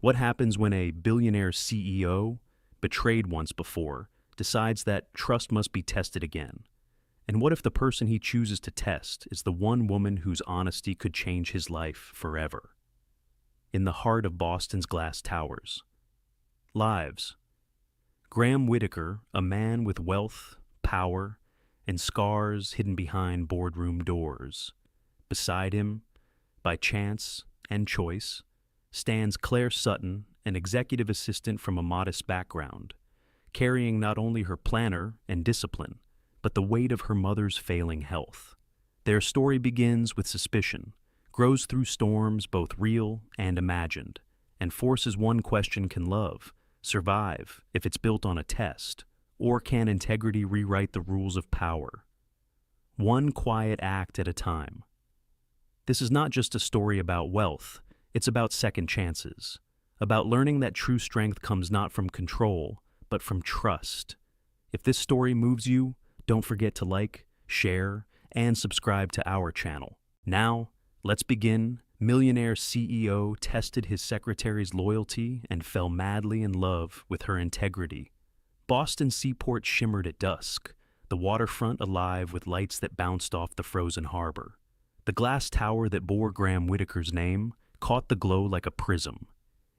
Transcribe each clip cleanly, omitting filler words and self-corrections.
What happens when a billionaire CEO, betrayed once before, decides that trust must be tested again? And what if the person he chooses to test is the one woman whose honesty could change his life forever? In the heart of Boston's glass towers. Lives. Graham Whitaker, a man with wealth, power, and scars hidden behind boardroom doors. Beside him, by chance and choice, stands Claire Sutton, an executive assistant from a modest background, carrying not only her planner and discipline, but the weight of her mother's failing health. Their story begins with suspicion, grows through storms both real and imagined, and forces one question: can love survive if it's built on a test, or can integrity rewrite the rules of power? One quiet act at a time. This is not just a story about wealth, it's about second chances, about learning that true strength comes not from control, but from trust. If this story moves you, don't forget to like, share, and subscribe to our channel. Now, let's begin. Millionaire CEO tested his secretary's loyalty and fell madly in love with her integrity. Boston Seaport shimmered at dusk, the waterfront alive with lights that bounced off the frozen harbor. The glass tower that bore Graham Whitaker's name caught the glow like a prism,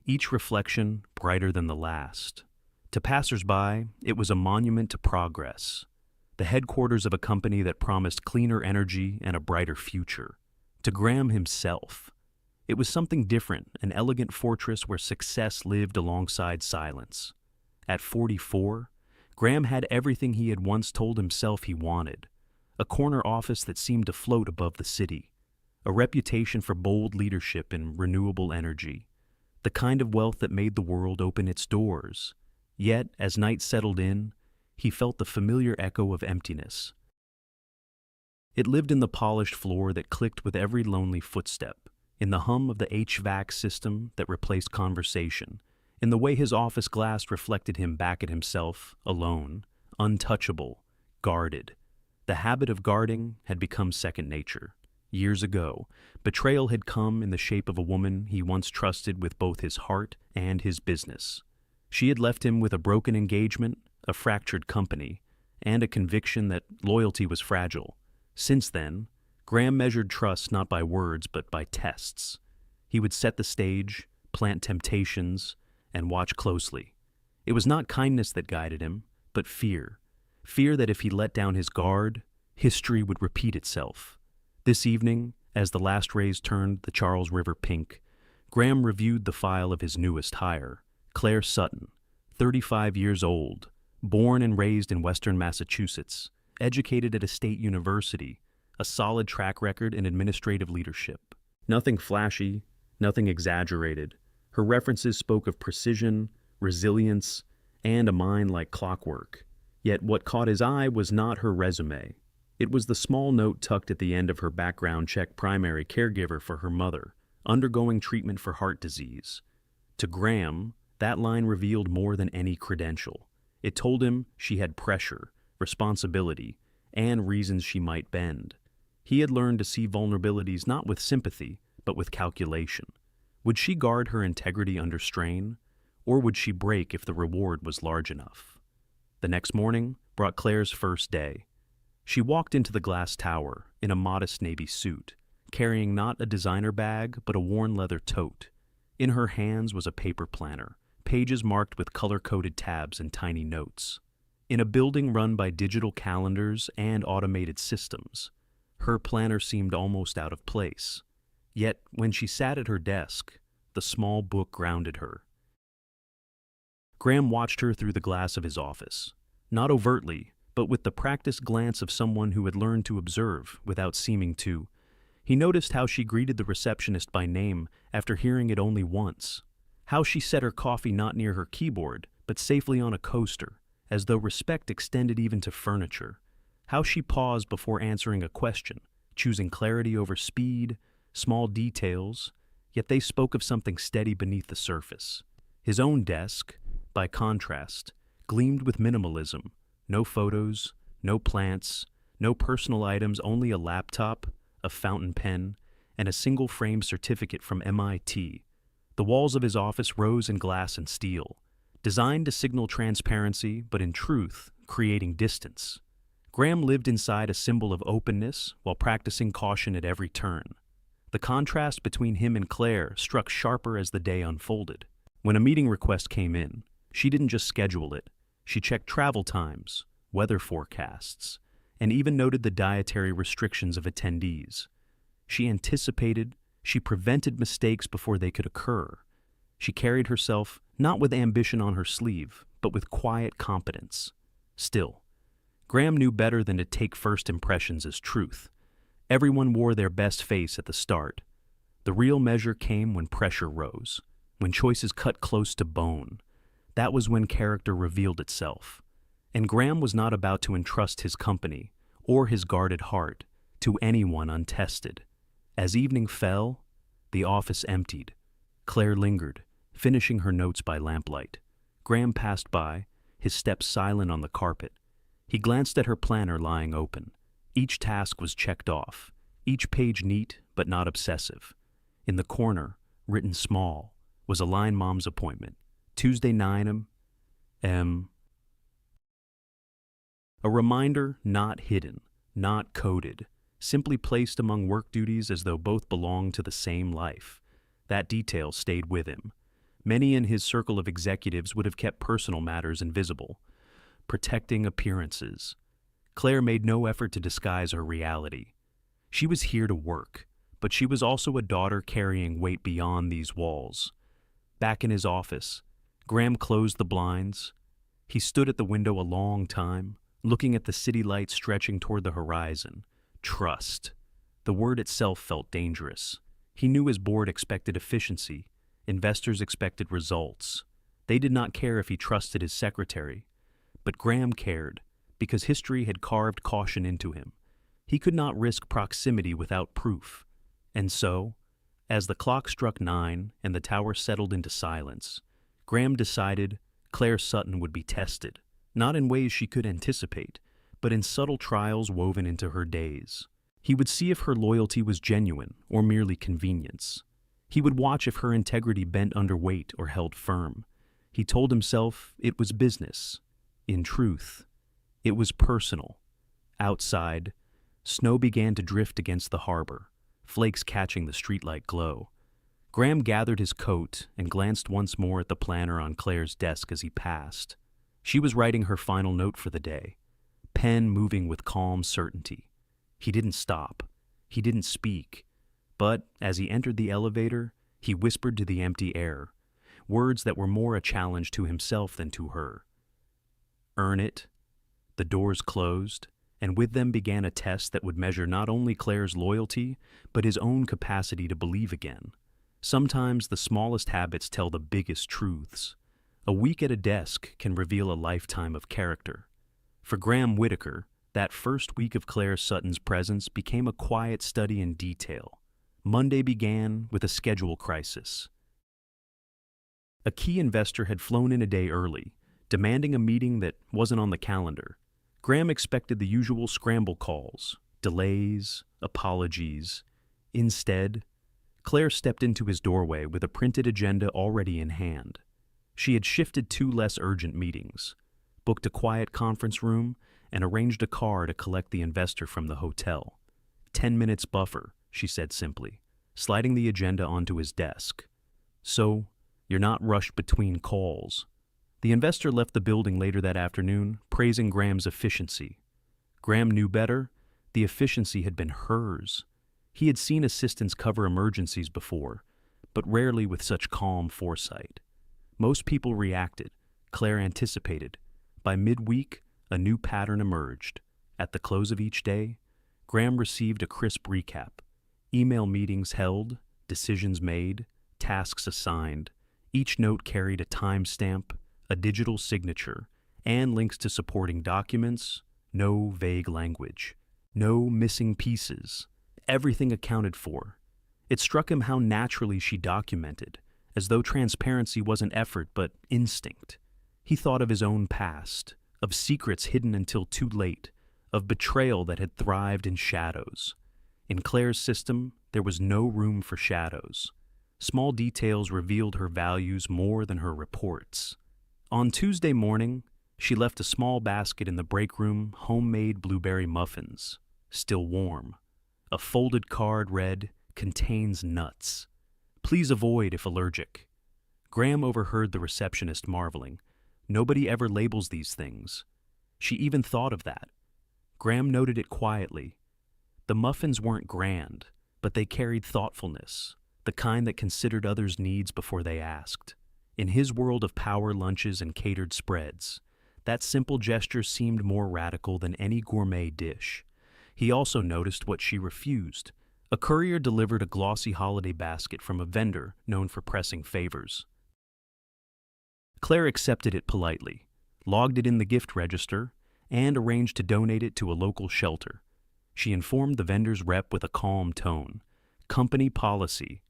each reflection brighter than the last. To passers-by, it was a monument to progress, the headquarters of a company that promised cleaner energy and a brighter future. To Graham himself, it was something different, an elegant fortress where success lived alongside silence. At 44, Graham had everything he had once told himself he wanted: a corner office that seemed to float above the city, a reputation for bold leadership and renewable energy, the kind of wealth that made the world open its doors. Yet, as night settled in, he felt the familiar echo of emptiness. It lived in the polished floor that clicked with every lonely footstep, in the hum of the HVAC system that replaced conversation, in the way his office glass reflected him back at himself, alone, untouchable, guarded. The habit of guarding had become second nature. Years ago, betrayal had come in the shape of a woman he once trusted with both his heart and his business. She had left him with a broken engagement, a fractured company, and a conviction that loyalty was fragile. Since then, Graham measured trust not by words but by tests. He would set the stage, plant temptations, and watch closely. It was not kindness that guided him, but fear. Fear that if he let down his guard, history would repeat itself. This evening, as the last rays turned the Charles River pink, Graham reviewed the file of his newest hire, Claire Sutton, 35 years old, born and raised in Western Massachusetts, educated at a state university, a solid track record in administrative leadership. Nothing flashy, nothing exaggerated. Her references spoke of precision, resilience, and a mind like clockwork. Yet what caught his eye was not her resume. It was the small note tucked at the end of her background check: primary caregiver for her mother, undergoing treatment for heart disease. To Graham, that line revealed more than any credential. It told him she had pressure, responsibility, and reasons she might bend. He had learned to see vulnerabilities not with sympathy, but with calculation. Would she guard her integrity under strain, or would she break if the reward was large enough? The next morning brought Claire's first day. She walked into the glass tower in a modest navy suit, carrying not a designer bag but a worn leather tote. In her hands was a paper planner, pages marked with color-coded tabs and tiny notes. In a building run by digital calendars and automated systems, her planner seemed almost out of place. Yet, when she sat at her desk, the small book grounded her. Graham watched her through the glass of his office, not overtly, but with the practiced glance of someone who had learned to observe without seeming to. He noticed how she greeted the receptionist by name after hearing it only once, how she set her coffee not near her keyboard, but safely on a coaster, as though respect extended even to furniture, how she paused before answering a question, choosing clarity over speed, small details, yet they spoke of something steady beneath the surface. His own desk, by contrast, gleamed with minimalism. No photos, no plants, no personal items, only a laptop, a fountain pen, and a single-frame certificate from MIT. The The walls of his office rose in glass and steel, designed to signal transparency, but in truth, creating distance. Graham lived inside a symbol of openness while practicing caution at every turn. The contrast between him and Claire struck sharper as the day unfolded. When a meeting request came in, she didn't just schedule it. She checked travel times, weather forecasts, and even noted the dietary restrictions of attendees. She anticipated, she prevented mistakes before they could occur. She carried herself not with ambition on her sleeve, but with quiet competence. Still, Graham knew better than to take first impressions as truth. Everyone wore their best face at the start. The real measure came when pressure rose, when choices cut close to bone. That was when character revealed itself. And Graham was not about to entrust his company, or his guarded heart, to anyone untested. As evening fell, the office emptied. Claire lingered, finishing her notes by lamplight. Graham passed by, his steps silent on the carpet. He glanced at her planner lying open. Each task was checked off, each page neat but not obsessive. In the corner, written small, was a line mom's appointment, Tuesday 9 a.m. A reminder not hidden, not coded, simply placed among work duties as though both belonged to the same life. That detail stayed with him. Many in his circle of executives would have kept personal matters invisible, protecting appearances. Claire made no effort to disguise her reality. She was here to work, but she was also a daughter carrying weight beyond these walls. Back in his office, Graham closed the blinds. He stood at the window a long time, looking at the city lights stretching toward the horizon. Trust. The word itself felt dangerous. He knew his board expected efficiency. Investors expected results. They did not care if he trusted his secretary. But Graham cared, because history had carved caution into him. He could not risk proximity without proof. And so, as the clock struck 9 and the tower settled into silence, Graham decided Claire Sutton would be tested, not in ways she could anticipate, but in subtle trials woven into her days. He would see if her loyalty was genuine or merely convenience. He would watch if her integrity bent under weight or held firm. He told himself it was business. In truth, it was personal. Outside, snow began to drift against the harbor, flakes catching the streetlight glow. Graham gathered his coat and glanced once more at the planner on Claire's desk as he passed. She was writing her final note for the day, pen moving with calm certainty. He didn't stop. He didn't speak. But as he entered the elevator, he whispered to the empty air, words that were more a challenge to himself than to her. Earn it. The doors closed, and with them began a test that would measure not only Claire's loyalty, but his own capacity to believe again. Sometimes the smallest habits tell the biggest truths. A week at a desk can reveal a lifetime of character. For Graham Whitaker, that first week of Claire Sutton's presence became a quiet study in detail. Monday began with a schedule crisis. A key investor had flown in a day early, demanding a meeting that wasn't on the calendar. Graham expected the usual scramble calls, delays, apologies. Instead, Claire stepped into his doorway with a printed agenda already in hand. She had shifted 2 less urgent meetings, booked a quiet conference room, and arranged a car to collect the investor from the hotel. 10 minutes buffer, she said simply, sliding the agenda onto his desk. So, you're not rushed between calls. The investor left the building later that afternoon, praising Graham's efficiency. Graham knew better. The efficiency had been hers. He had seen assistants cover emergencies before, but rarely with such calm foresight. Most people reacted. Claire anticipated. By midweek, a new pattern emerged. At the close of each day, Graham received a crisp recap. Email meetings held, decisions made, tasks assigned. Each note carried a timestamp, a digital signature, and links to supporting documents. No vague language. No missing pieces. Everything accounted for. It struck him how naturally she documented, as though transparency wasn't effort but instinct. He thought of his own past, of secrets hidden until too late, of betrayal that had thrived in shadows. In Claire's system, there was no room for shadows. Small details revealed her values more than her reports. On Tuesday morning, she left a small basket in the break room, homemade blueberry muffins, still warm. A folded card read, "Contains nuts. Please avoid if allergic." Graham overheard the receptionist marveling. Nobody ever labels these things. She even thought of that. Graham noted it quietly. The muffins weren't grand, but they carried thoughtfulness, the kind that considered others' needs before they asked. In his world of power lunches and catered spreads, that simple gesture seemed more radical than any gourmet dish. He also noticed what she refused. A courier delivered a glossy holiday basket from a vendor known for pressing favors. Claire accepted it politely, logged it in the gift register, and arranged to donate it to a local shelter. She informed the vendor's rep with a calm tone. "Company policy.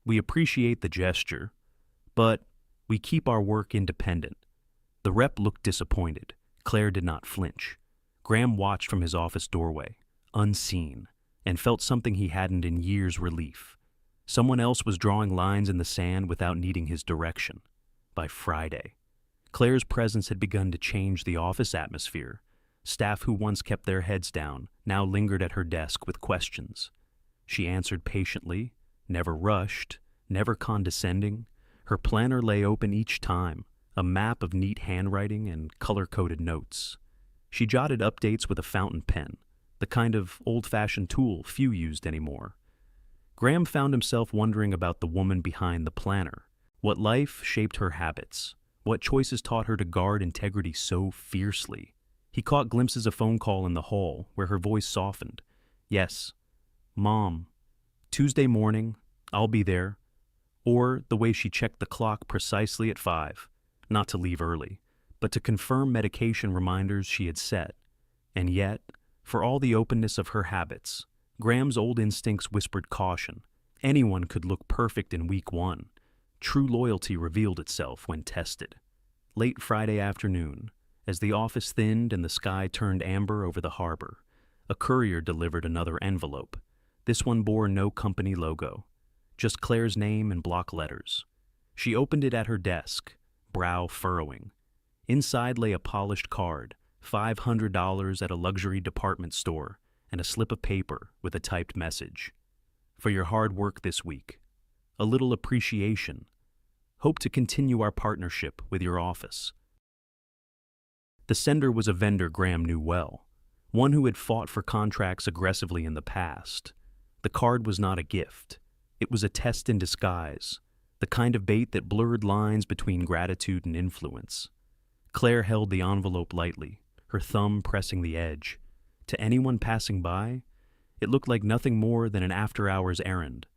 We appreciate the gesture, but we keep our work independent." The rep looked disappointed. Claire did not flinch. Graham watched from his office doorway, unseen, and felt something he hadn't in years: relief. Someone else was drawing lines in the sand without needing his direction. By Friday, Claire's presence had begun to change the office atmosphere. Staff who once kept their heads down now lingered at her desk with questions. She answered patiently, never rushed, never condescending. Her planner lay open each time, a map of neat handwriting and color-coded notes. She jotted updates with a fountain pen, the kind of old-fashioned tool few used anymore. Graham found himself wondering about the woman behind the planner. What life shaped her habits? What choices taught her to guard integrity so fiercely? He caught glimpses of a phone call in the hall where her voice softened. "Yes, Mom. Tuesday morning, I'll be there." Or the way she checked the clock precisely at 5, not to leave early, but to confirm medication reminders she had set. And yet, for all the openness of her habits, Graham's old instincts whispered caution. Anyone could look perfect in week 1. True loyalty revealed itself when tested. Late Friday afternoon, as the office thinned and the sky turned amber over the harbor, a courier delivered another envelope. This one bore no company logo, just Claire's name in block letters. She opened it at her desk, brow furrowing. Inside lay a polished card, $500 at a luxury department store, and a slip of paper with a typed message. "For your hard work this week. A little appreciation. Hope to continue our partnership with your office." The sender was a vendor Graham knew well, one who had fought for contracts aggressively in the past. The card was not a gift. It was a test in disguise, the kind of bait that blurred lines between gratitude and influence. Claire held the envelope lightly, her thumb pressing the edge. To anyone passing by, it looked like nothing more than an after-hours errand.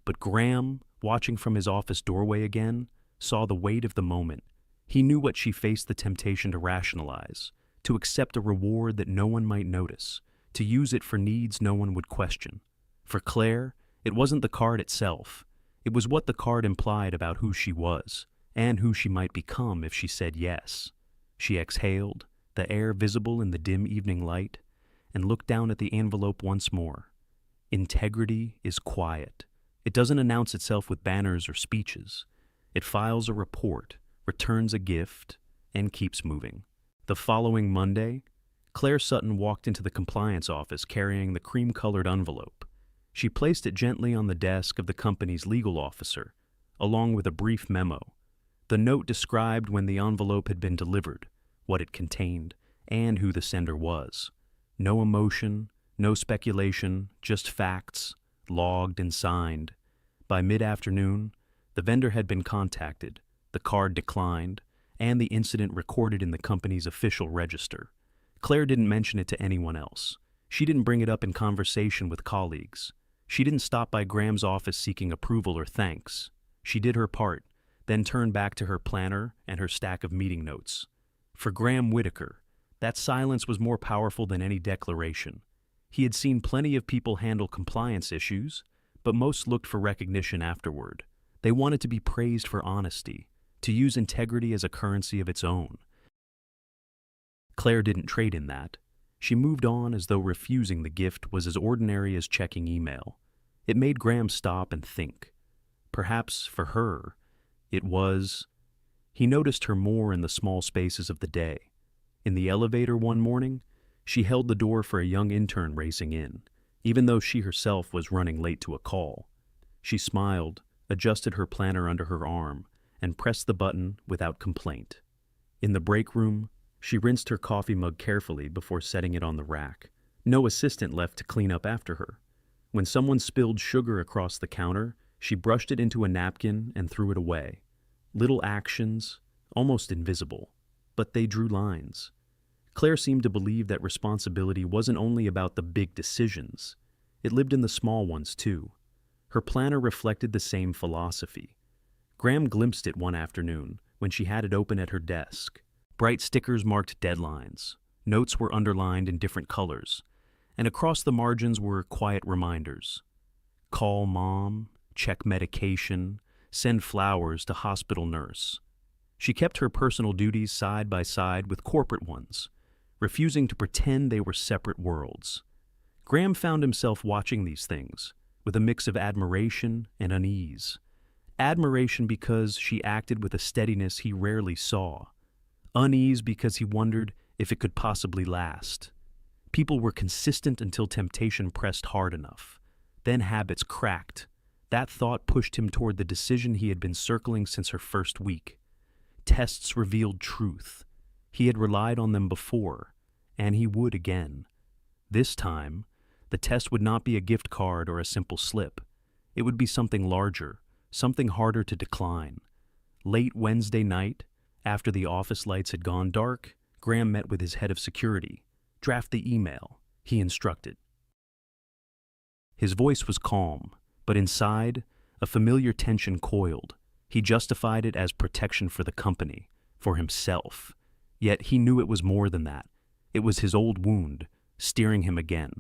But Graham, watching from his office doorway again, saw the weight of the moment. He knew what she faced the temptation to rationalize, to accept a reward that no one might notice, to use it for needs no one would question. For Claire, it wasn't the card itself. It was what the card implied about who she was, and who she might become if she said yes. She exhaled, the air visible in the dim evening light, and looked down at the envelope once more. Integrity is quiet. It doesn't announce itself with banners or speeches. It files a report, returns a gift, and keeps moving. The following Monday, Claire Sutton walked into the compliance office carrying the cream-colored envelope. She placed it gently on the desk of the company's legal officer, along with a brief memo. The note described when the envelope had been delivered, what it contained, and who the sender was. No emotion, no speculation, just facts, logged and signed. By mid-afternoon, the vendor had been contacted, the card declined, and the incident recorded in the company's official register. Claire didn't mention it to anyone else. She didn't bring it up in conversation with colleagues. She didn't stop by Graham's office seeking approval or thanks. She did her part, then turned back to her planner and her stack of meeting notes. For Graham Whitaker, that silence was more powerful than any declaration. He had seen plenty of people handle compliance issues, but most looked for recognition afterward. They wanted to be praised for honesty, to use integrity as a currency of its own. Claire didn't trade in that. She moved on as though refusing the gift was as ordinary as checking email. It made Graham stop and think. Perhaps for her, it was. He noticed her more in the small spaces of the day. In the elevator one morning, she held the door for a young intern racing in, even though she herself was running late to a call. She smiled, adjusted her planner under her arm, and pressed the button without complaint. In the break room, she rinsed her coffee mug carefully before setting it on the rack. No assistant left to clean up after her. When someone spilled sugar across the counter, she brushed it into a napkin and threw it away. Little actions, almost invisible, but they drew lines. Claire seemed to believe that responsibility wasn't only about the big decisions. It lived in the small ones, too. Her planner reflected the same philosophy. Graham glimpsed it one afternoon when she had it open at her desk. Bright stickers marked deadlines. Notes were underlined in different colors, and across the margins were quiet reminders. Call mom, check medication, send flowers to hospital nurse. She kept her personal duties side by side with corporate ones, refusing to pretend they were separate worlds. Graham found himself watching these things with a mix of admiration and unease. Admiration because she acted with a steadiness he rarely saw. Unease because he wondered if it could possibly last. People were consistent until temptation pressed hard enough. Then habits cracked. That thought pushed him toward the decision he had been circling since her first week. Tests revealed truth. He had relied on them before, and he would again. This time, the test would not be a gift card or a simple slip. It would be something larger, something harder to decline. Late Wednesday night, after the office lights had gone dark, Graham met with his head of security. "Draft the email," he instructed. His voice was calm, but inside, a familiar tension coiled. He justified it as protection for the company, for himself. Yet he knew it was more than that. It was his old wound, steering him again.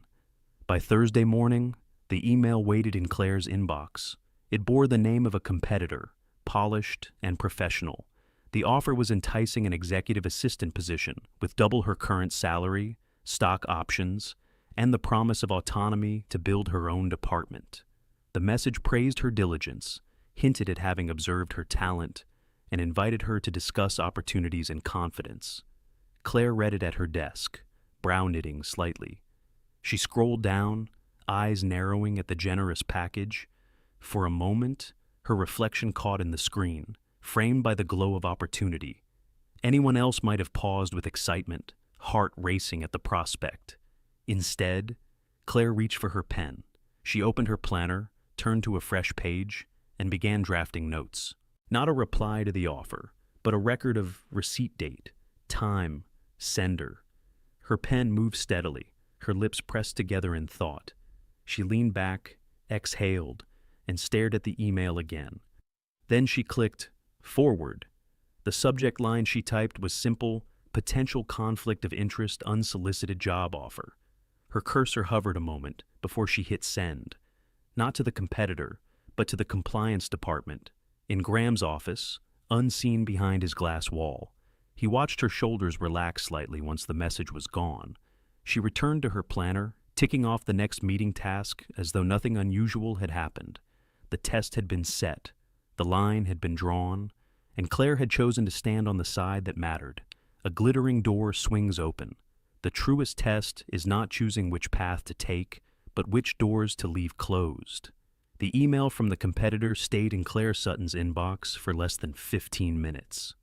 By Thursday morning, the email waited in Claire's inbox. It bore the name of a competitor, polished and professional. The offer was enticing an executive assistant position with double her current salary, stock options, and the promise of autonomy to build her own department. The message praised her diligence, hinted at having observed her talent, and invited her to discuss opportunities in confidence. Claire read it at her desk, brow knitting slightly. She scrolled down, eyes narrowing at the generous package. For a moment, her reflection caught in the screen, framed by the glow of opportunity. Anyone else might have paused with excitement, heart racing at the prospect. Instead, Claire reached for her pen. She opened her planner, turned to a fresh page, and began drafting notes. Not a reply to the offer, but a record of receipt date, time, sender. Her pen moved steadily, her lips pressed together in thought. She leaned back, exhaled, and stared at the email again. Then she clicked forward. The subject line she typed was simple: potential conflict of interest, unsolicited job offer. Her cursor hovered a moment before she hit send. Not to the competitor, but to the compliance department. In Graham's office, unseen behind his glass wall. He watched her shoulders relax slightly once the message was gone. She returned to her planner, ticking off the next meeting task as though nothing unusual had happened. The test had been set, the line had been drawn, and Claire had chosen to stand on the side that mattered. A glittering door swings open. The truest test is not choosing which path to take, but which doors to leave closed. The email from the competitor stayed in Claire Sutton's inbox for less than 15 minutes.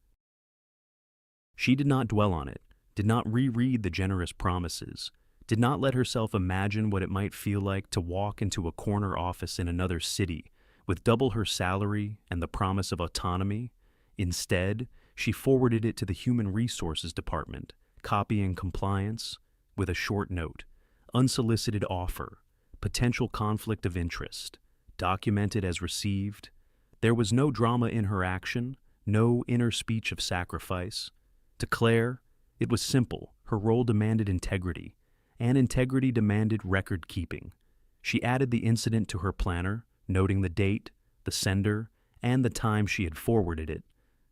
She did not dwell on it, did not reread the generous promises, did not let herself imagine what it might feel like to walk into a corner office in another city with double her salary and the promise of autonomy. Instead, she forwarded it to the Human Resources Department, copying compliance with a short note: unsolicited offer, potential conflict of interest, documented as received. There was no drama in her action, no inner speech of sacrifice. To Claire, it was simple. Her role demanded integrity, and integrity demanded record-keeping. She added the incident to her planner, noting the date, the sender, and the time she had forwarded it.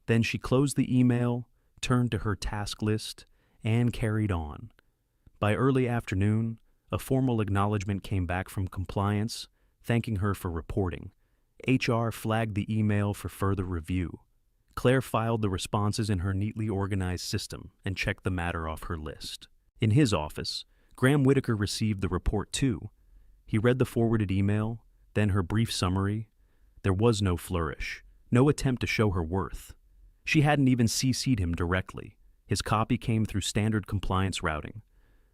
Then she closed the email, turned to her task list, and carried on. By early afternoon, a formal acknowledgement came back from compliance, thanking her for reporting. HR flagged the email for further review. Claire filed the responses in her neatly organized system and checked the matter off her list. In his office, Graham Whitaker received the report too. He read the forwarded email, then her brief summary. There was no flourish, no attempt to show her worth. She hadn't even CC'd him directly. His copy came through standard compliance routing.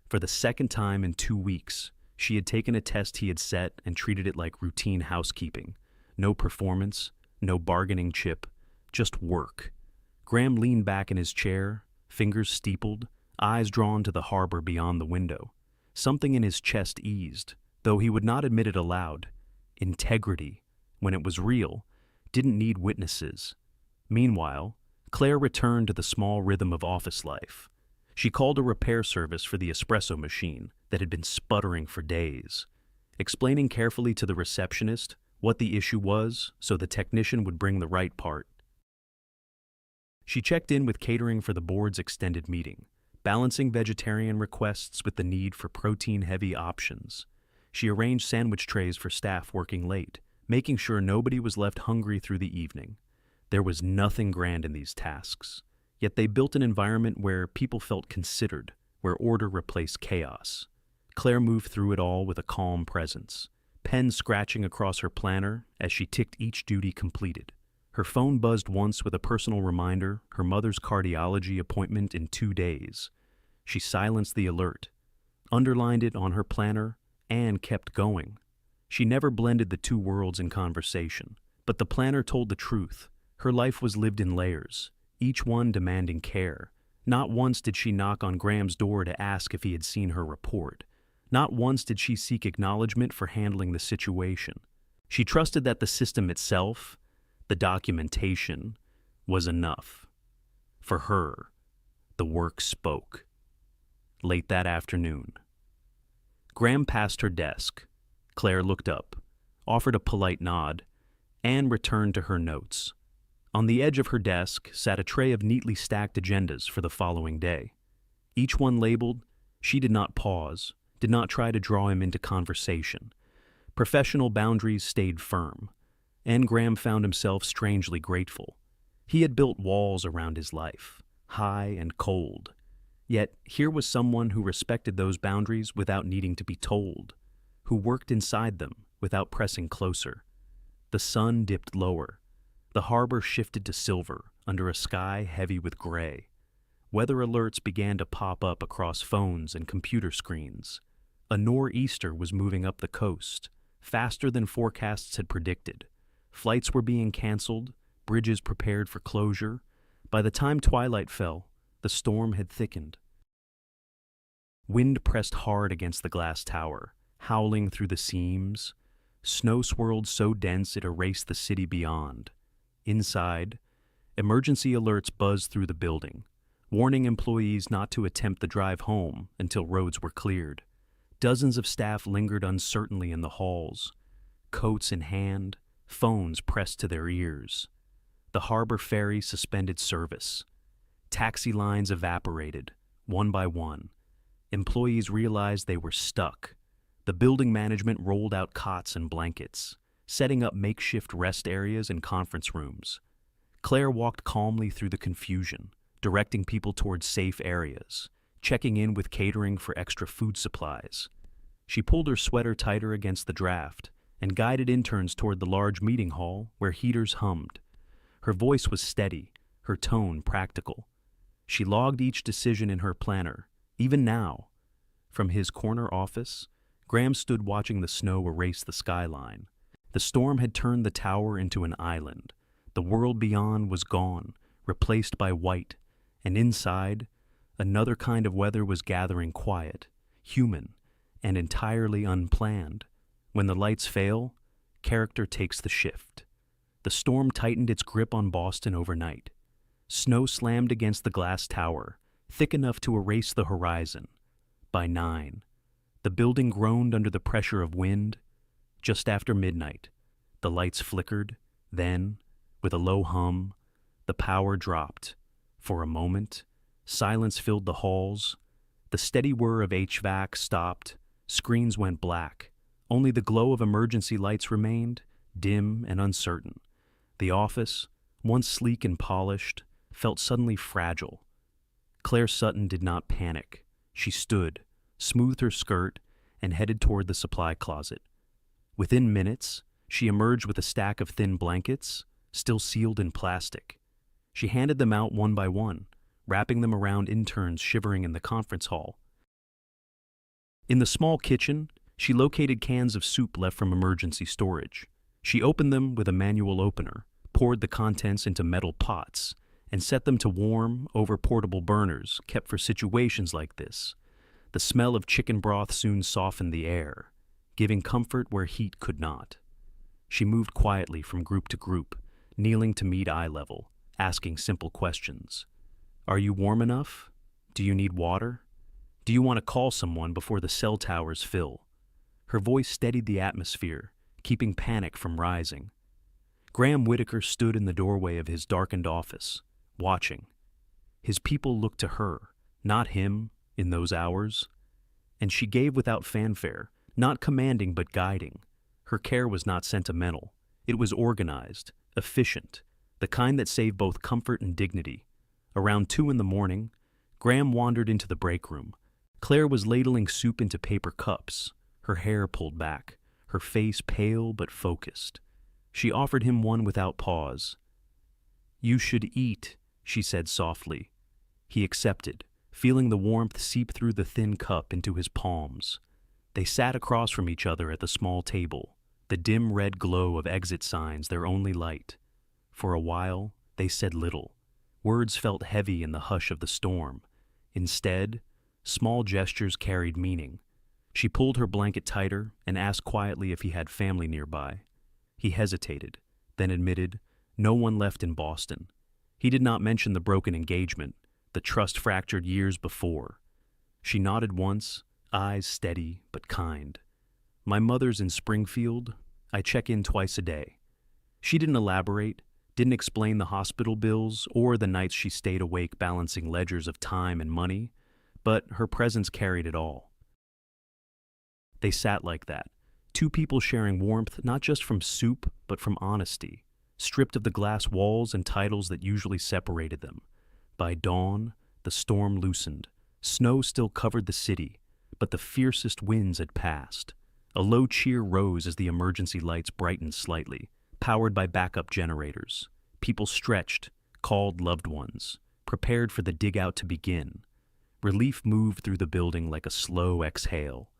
For the second time in 2 weeks, she had taken a test he had set and treated it like routine housekeeping. No performance, no bargaining chip, just work. Graham leaned back in his chair, fingers steepled, eyes drawn to the harbor beyond the window. Something in his chest eased, though he would not admit it aloud. Integrity, when it was real, didn't need witnesses. Meanwhile, Claire returned to the small rhythm of office life. She called a repair service for the espresso machine that had been sputtering for days, explaining carefully to the receptionist what the issue was so the technician would bring the right part. She checked in with catering for the board's extended meeting, balancing vegetarian requests with the need for protein-heavy options. She arranged sandwich trays for staff working late, making sure nobody was left hungry through the evening. There was nothing grand in these tasks, yet they built an environment where people felt considered, where order replaced chaos. Claire moved through it all with a calm presence, pen scratching across her planner as she ticked each duty completed. Her phone buzzed once with a personal reminder, her mother's cardiology appointment in 2 days. She silenced the alert, underlined it on her planner, and kept going. She never blended the two worlds in conversation, but the planner told the truth. Her life was lived in layers, each one demanding care. Not once did she knock on Graham's door to ask if he had seen her report. Not once did she seek acknowledgement for handling the situation. She trusted that the system itself, the documentation, was enough. For her, the work spoke. Late that afternoon, Graham passed her desk. Claire looked up, offered a polite nod, and returned to her notes. On the edge of her desk sat a tray of neatly stacked agendas for the following day. Each one labeled. She did not pause, did not try to draw him into conversation. Professional boundaries stayed firm, and Graham found himself strangely grateful. He had built walls around his life, high and cold. Yet here was someone who respected those boundaries without needing to be told, who worked inside them without pressing closer. The sun dipped lower. The harbor shifted to silver under a sky heavy with gray. Weather alerts began to pop up across phones and computer screens. A nor'easter was moving up the coast, faster than forecasts had predicted. Flights were being canceled, bridges prepared for closure. By the time twilight fell, the storm had thickened. Wind pressed hard against the glass tower, howling through the seams. Snow swirled so dense it erased the city beyond. Inside, emergency alerts buzzed through the building, warning employees not to attempt the drive home until roads were cleared. Dozens of staff lingered uncertainly in the halls, coats in hand, phones pressed to their ears. The harbor ferry suspended service. Taxi lines evaporated, one by one. Employees realized they were stuck. The building management rolled out cots and blankets, setting up makeshift rest areas and conference rooms. Claire walked calmly through the confusion, directing people towards safe areas, checking in with catering for extra food supplies. She pulled her sweater tighter against the draft and guided interns toward the large meeting hall where heaters hummed. Her voice was steady, her tone practical. She logged each decision in her planner, even now. From his corner office, Graham stood watching the snow erase the skyline. The storm had turned the tower into an island. The world beyond was gone, replaced by white, and inside, another kind of weather was gathering quiet, human, and entirely unplanned. When the lights fail, character takes the shift. The storm tightened its grip on Boston overnight. Snow slammed against the glass tower, thick enough to erase the horizon. By 9, the building groaned under the pressure of wind. Just after midnight, the lights flickered. Then, with a low hum, the power dropped. For a moment, silence filled the halls. The steady whir of HVAC stopped. Screens went black. Only the glow of emergency lights remained, dim and uncertain. The office, once sleek and polished, felt suddenly fragile. Claire Sutton did not panic. She stood, smoothed her skirt, and headed toward the supply closet. Within minutes, she emerged with a stack of thin blankets, still sealed in plastic. She handed them out one by one, wrapping them around interns shivering in the conference hall. In the small kitchen, she located cans of soup left from emergency storage. She opened them with a manual opener, poured the contents into metal pots, and set them to warm over portable burners kept for situations like this. The smell of chicken broth soon softened the air, giving comfort where heat could not. She moved quietly from group to group, kneeling to meet eye level, asking simple questions. Are you warm enough? Do you need water? Do you want to call someone before the cell towers fill? Her voice steadied the atmosphere, keeping panic from rising. Graham Whitaker stood in the doorway of his darkened office, watching. His people looked to her, not him, in those hours. And she gave without fanfare, not commanding but guiding. Her care was not sentimental. It was organized, efficient, the kind that saved both comfort and dignity. Around 2 a.m, Graham wandered into the break room. Claire was ladling soup into paper cups, her hair pulled back, her face pale but focused. She offered him one without pause. "You should eat," she said softly. He accepted, feeling the warmth seep through the thin cup into his palms. They sat across from each other at the small table, the dim red glow of exit signs their only light. For a while, they said little. Words felt heavy in the hush of the storm. Instead, small gestures carried meaning. She pulled her blanket tighter and asked quietly if he had family nearby. He hesitated, then admitted, no one left in Boston. He did not mention the broken engagement, the trust fractured years before. She nodded once, eyes steady but kind. "My mother's in Springfield. I check in twice a day." She didn't elaborate, didn't explain the hospital bills or the nights she stayed awake balancing ledgers of time and money, but her presence carried it all. They sat like that, two people sharing warmth not just from soup but from honesty, stripped of the glass walls and titles that usually separated them. By dawn, the storm loosened. Snow still covered the city, but the fiercest winds had passed. A low cheer rose as the emergency lights brightened slightly, powered by backup generators. People stretched, called loved ones, prepared for the dig-out to begin. Relief moved through the building like a slow exhale.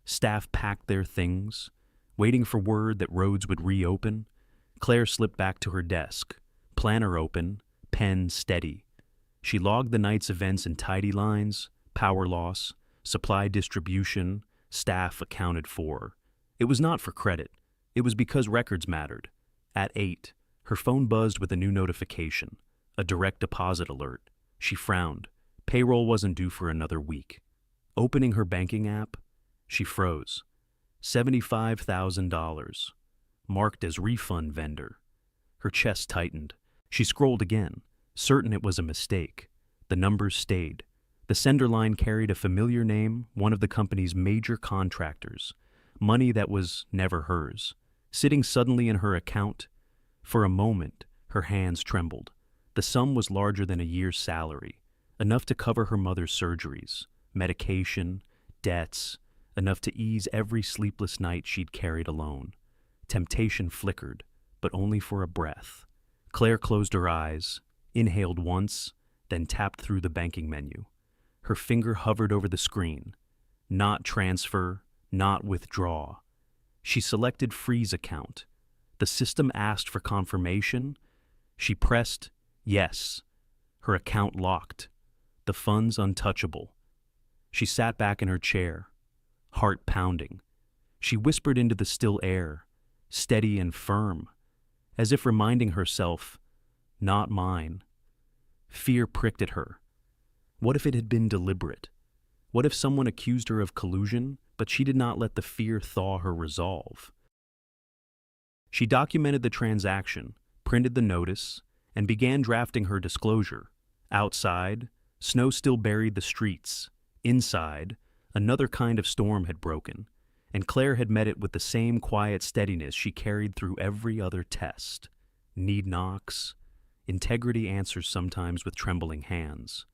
Staff packed their things, waiting for word that roads would reopen. Claire slipped back to her desk, planner open, pen steady. She logged the night's events in tidy lines: power loss, supply distribution, staff accounted for. It was not for credit. It was because records mattered. At 8, her phone buzzed with a new notification, a direct deposit alert. She frowned. Payroll wasn't due for another week. Opening her banking app, she froze. $75,000. Marked as refund vendor. Her chest tightened. She scrolled again, certain it was a mistake. The numbers stayed. The sender line carried a familiar name, one of the company's major contractors. Money that was never hers. Sitting suddenly in her account. For a moment, her hands trembled. The sum was larger than a year's salary, enough to cover her mother's surgeries, medication, debts, enough to ease every sleepless night she'd carried alone. Temptation flickered, but only for a breath. Claire closed her eyes, inhaled once, then tapped through the banking menu. Her finger hovered over the screen. Not transfer, not withdraw. She selected freeze account. The system asked for confirmation. She pressed yes. Her account locked. The funds untouchable. She sat back in her chair, heart pounding. She whispered into the still air, steady and firm, as if reminding herself, not mine. Fear pricked at her. What if it had been deliberate? What if someone accused her of collusion, but she did not let the fear thaw her resolve? She documented the transaction, printed the notice, and began drafting her disclosure. Outside, snow still buried the streets. Inside, another kind of storm had broken, and Claire had met it with the same quiet steadiness she carried through every other test. Need knocks. Integrity answers sometimes with trembling hands.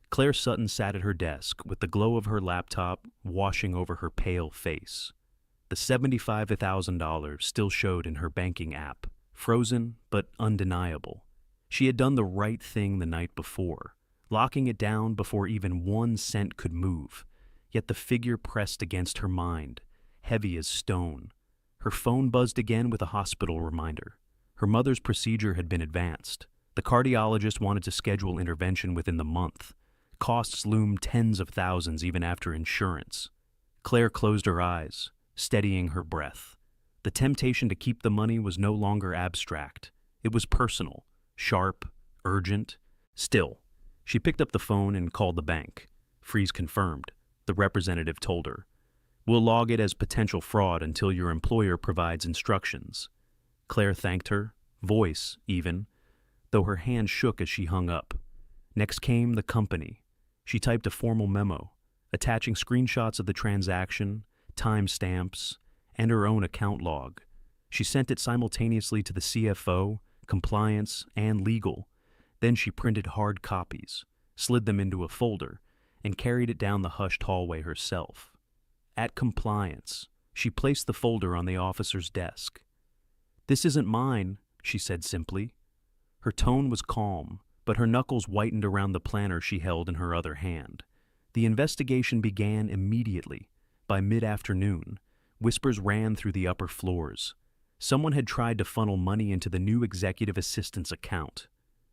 Claire Sutton sat at her desk with the glow of her laptop washing over her pale face. The $75,000 still showed in her banking app, frozen but undeniable. She had done the right thing the night before, locking it down before even 1 cent could move, yet the figure pressed against her mind, heavy as stone. Her phone buzzed again with a hospital reminder. Her mother's procedure had been advanced. The cardiologist wanted to schedule intervention within the month. Costs loomed tens of thousands even after insurance. Claire closed her eyes, steadying her breath. The temptation to keep the money was no longer abstract. It was personal, sharp, urgent. Still, she picked up the phone and called the bank. Freeze confirmed. The representative told her, "We'll log it as potential fraud until your employer provides instructions." Claire thanked her, voice even, though her hand shook as she hung up. Next came the company. She typed a formal memo, attaching screenshots of the transaction, timestamps, and her own account log. She sent it simultaneously to the CFO, compliance, and legal. Then she printed hard copies, slid them into a folder, and carried it down the hushed hallway herself. At compliance, she placed the folder on the officer's desk. "This isn't mine," she said simply. Her tone was calm, but her knuckles whitened around the planner she held in her other hand. The investigation began immediately. By mid-afternoon, whispers ran through the upper floors. Someone had tried to funnel money into the new executive assistant's account.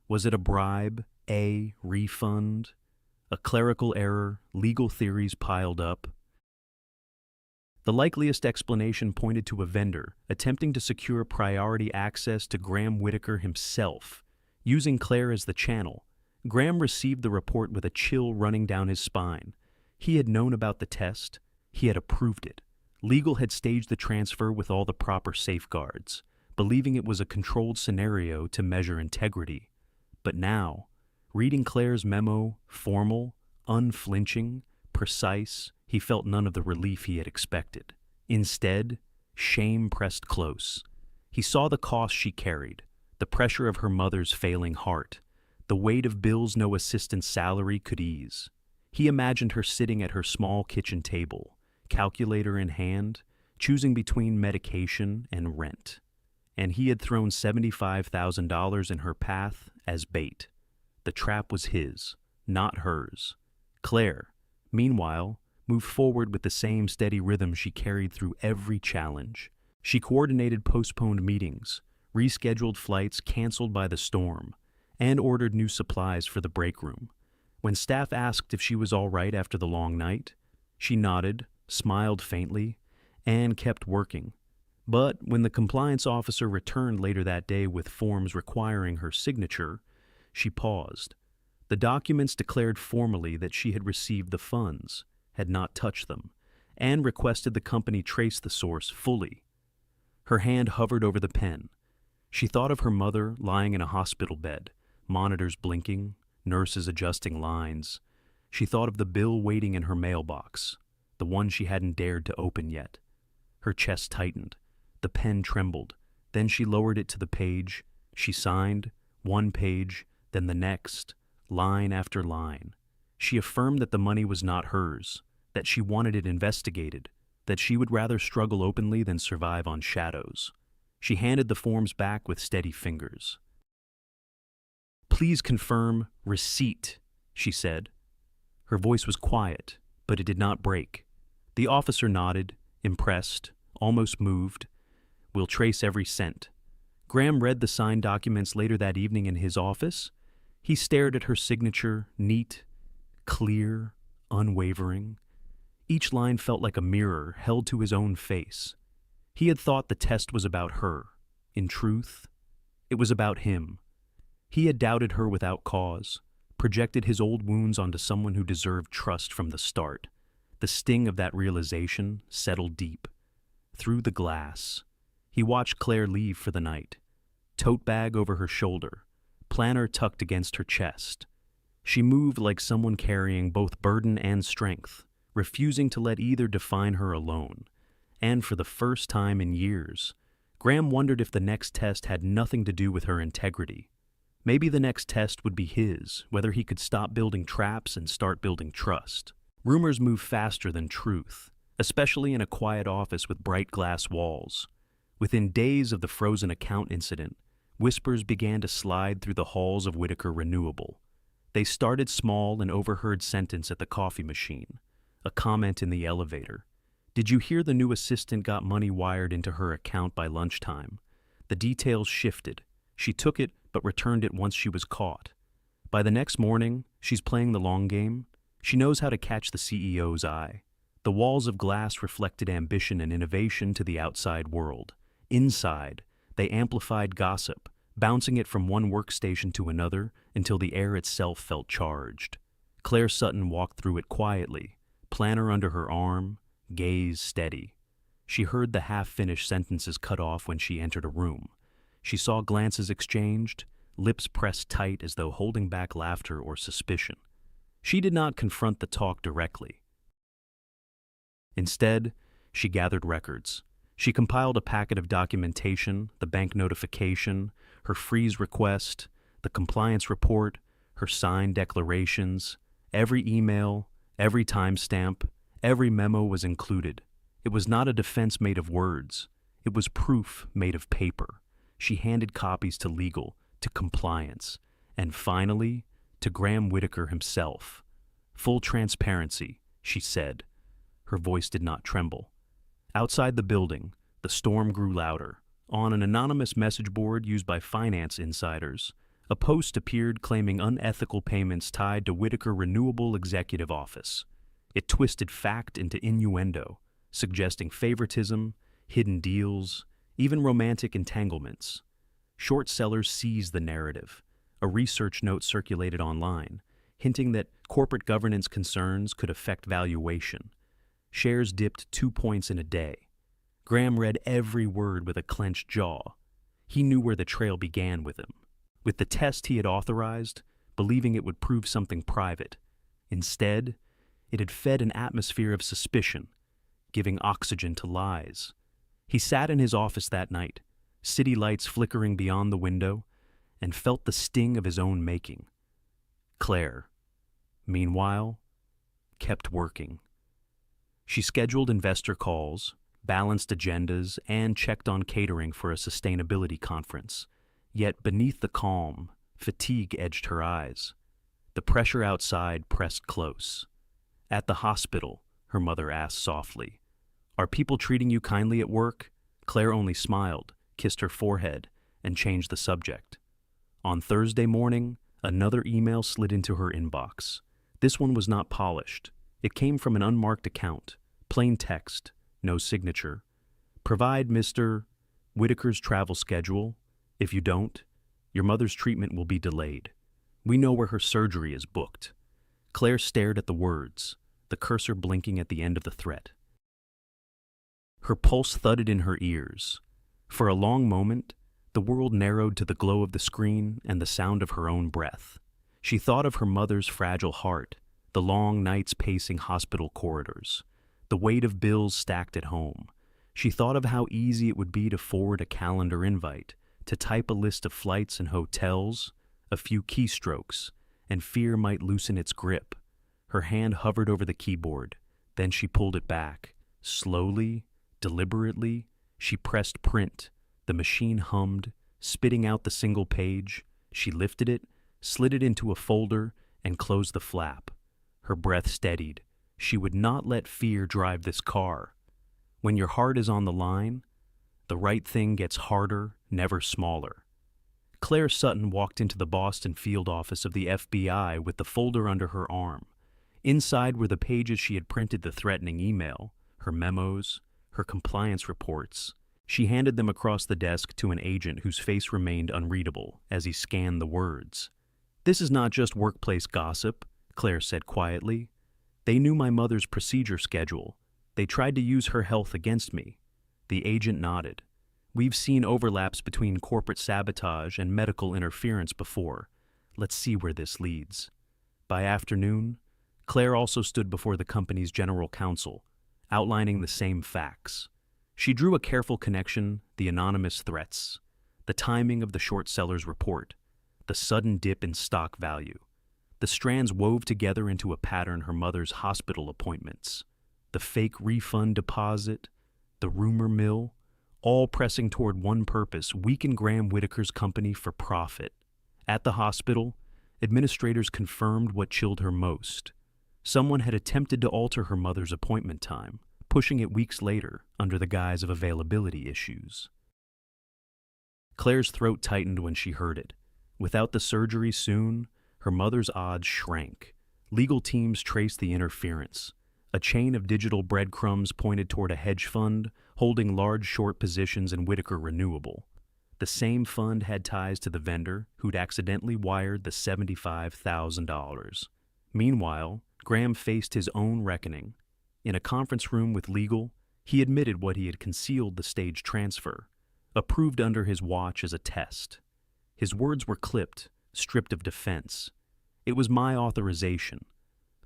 Was it a bribe, a refund, a clerical error, legal theories piled up? The likeliest explanation pointed to a vendor attempting to secure priority access to Graham Whitaker himself. Using Claire as the channel, Graham received the report with a chill running down his spine. He had known about the test. He had approved it. Legal had staged the transfer with all the proper safeguards, believing it was a controlled scenario to measure integrity. But now, reading Claire's memo, formal, unflinching, precise, he felt none of the relief he had expected. Instead, shame pressed close. He saw the cost she carried, the pressure of her mother's failing heart, the weight of bills no assistant's salary could ease. He imagined her sitting at her small kitchen table, calculator in hand, choosing between medication and rent. And he had thrown $75,000 in her path as bait. The trap was his, not hers. Claire, meanwhile, moved forward with the same steady rhythm she carried through every challenge. She coordinated postponed meetings, rescheduled flights canceled by the storm, and ordered new supplies for the break room. When staff asked if she was all right after the long night, she nodded, smiled faintly, and kept working. But when the compliance officer returned later that day with forms requiring her signature, she paused. The documents declared formally that she had received the funds, had not touched them, and requested the company trace the source fully. Her hand hovered over the pen. She thought of her mother lying in a hospital bed, monitors blinking, nurses adjusting lines. She thought of the bill waiting in her mailbox, the one she hadn't dared to open yet. Her chest tightened. The pen trembled. Then she lowered it to the page. She signed, one page, then the next, line after line. She affirmed that the money was not hers, that she wanted it investigated, that she would rather struggle openly than survive on shadows. She handed the forms back with steady fingers. "Please confirm receipt," she said. Her voice was quiet, but it did not break. The officer nodded, impressed, almost moved. "We'll trace every cent." Graham read the signed documents later that evening in his office. He stared at her signature, neat, clear, unwavering. Each line felt like a mirror held to his own face. He had thought the test was about her. In truth, it was about him. He had doubted her without cause, projected his old wounds onto someone who deserved trust from the start. The sting of that realization settled deep. Through the glass, he watched Claire leave for the night, tote bag over her shoulder, planner tucked against her chest. She moved like someone carrying both burden and strength, refusing to let either define her alone. And for the first time in years, Graham wondered if the next test had nothing to do with her integrity. Maybe the next test would be his, whether he could stop building traps and start building trust. Rumors move faster than truth, especially in a quiet office with bright glass walls. Within days of the frozen account incident, whispers began to slide through the halls of Whitaker Renewable. They started small, an overheard sentence at the coffee machine, a comment in the elevator. Did you hear the new assistant got money wired into her account by lunchtime? The details shifted. She took it, but returned it once she was caught. By the next morning, she's playing the long game. She knows how to catch the CEO's eye. The walls of glass reflected ambition and innovation to the outside world. Inside, they amplified gossip, bouncing it from one workstation to another until the air itself felt charged. Claire Sutton walked through it quietly, planner under her arm, gaze steady. She heard the half-finished sentences cut off when she entered a room. She saw glances exchanged, lips pressed tight as though holding back laughter or suspicion. She did not confront the talk directly. Instead, she gathered records. She compiled a packet of documentation, the bank notification, her freeze request, the compliance report, her signed declarations. Every email, every timestamp, every memo was included. It was not a defense made of words. It was proof made of paper. She handed copies to legal, to compliance, and finally, to Graham Whitaker himself. Full transparency, she said. Her voice did not tremble. Outside the building, the storm grew louder. On an anonymous message board used by finance insiders, a post appeared claiming unethical payments tied to Whitaker Renewable Executive Office. It twisted fact into innuendo, suggesting favoritism, hidden deals, even romantic entanglements. Short sellers seized the narrative. A research note circulated online, hinting that corporate governance concerns could affect valuation. Shares dipped 2 points in a day. Graham read every word with a clenched jaw. He knew where the trail began with him. With the test he had authorized, believing it would prove something private. Instead, it had fed an atmosphere of suspicion, giving oxygen to lies. He sat in his office that night, city lights flickering beyond the window, and felt the sting of his own making. Claire, meanwhile, kept working. She scheduled investor calls, balanced agendas, and checked on catering for a sustainability conference. Yet beneath the calm, fatigue edged her eyes. The pressure outside pressed close. At the hospital, her mother asked softly, "Are people treating you kindly at work?" Claire only smiled, kissed her forehead, and changed the subject. On Thursday morning, another email slid into her inbox. This one was not polished. It came from an unmarked account, plain text, no signature. Provide Mr. Whitaker's travel schedule. If you don't, your mother's treatment will be delayed. We know where her surgery is booked. Claire stared at the words, the cursor blinking at the end of the threat. Her pulse thudded in her ears. For a long moment, the world narrowed to the glow of the screen and the sound of her own breath. She thought of her mother's fragile heart, the long nights pacing hospital corridors, the weight of bills stacked at home. She thought of how easy it would be to forward a calendar invite, to type a list of flights and hotels, a few keystrokes, and fear might loosen its grip. Her hand hovered over the keyboard, then she pulled it back. Slowly, deliberately, she pressed print. The machine hummed, spitting out the single page. She lifted it, slid it into a folder, and closed the flap. Her breath steadied. She would not let fear drive this car. When your heart is on the line, the right thing gets harder, never smaller. Claire Sutton walked into the Boston field office of the FBI with the folder under her arm. Inside were the pages she had printed the threatening email, her memos, her compliance reports. She handed them across the desk to an agent whose face remained unreadable as he scanned the words. "This is not just workplace gossip," Claire said quietly. "They knew my mother's procedure schedule. They tried to use her health against me." The agent nodded. "We've seen overlaps between corporate sabotage and medical interference before. Let's see where this leads." By afternoon, Claire also stood before the company's general counsel, outlining the same facts. She drew a careful connection: the anonymous threats, the timing of the short seller's report, the sudden dip in stock value. The strands wove together into a pattern: her mother's hospital appointments, the fake refund deposit, the rumor mill, all pressing toward one purpose: weaken Graham Whitaker's company for profit. At the hospital, administrators confirmed what chilled her most. Someone had attempted to alter her mother's appointment time, pushing it weeks later under the guise of availability issues. Claire's throat tightened when she heard it. Without the surgery soon, her mother's odds shrank. Legal teams traced the interference. A chain of digital breadcrumbs pointed toward a hedge fund holding large short positions in Whitaker Renewable. The same fund had ties to the vendor who'd accidentally wired the $75,000. Meanwhile, Graham faced his own reckoning. In a conference room with legal, he admitted what he had concealed: the stage transfer, approved under his watch as a test. His words were clipped, stripped of defense. It was my authorization.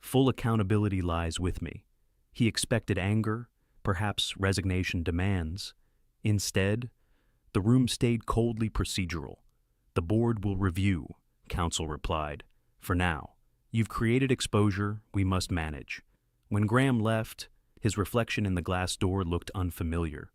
Full accountability lies with me. He expected anger, perhaps resignation demands. Instead, the room stayed coldly procedural. The board will review, counsel replied. For now, you've created exposure we must manage. When Graham left, his reflection in the glass door looked unfamiliar.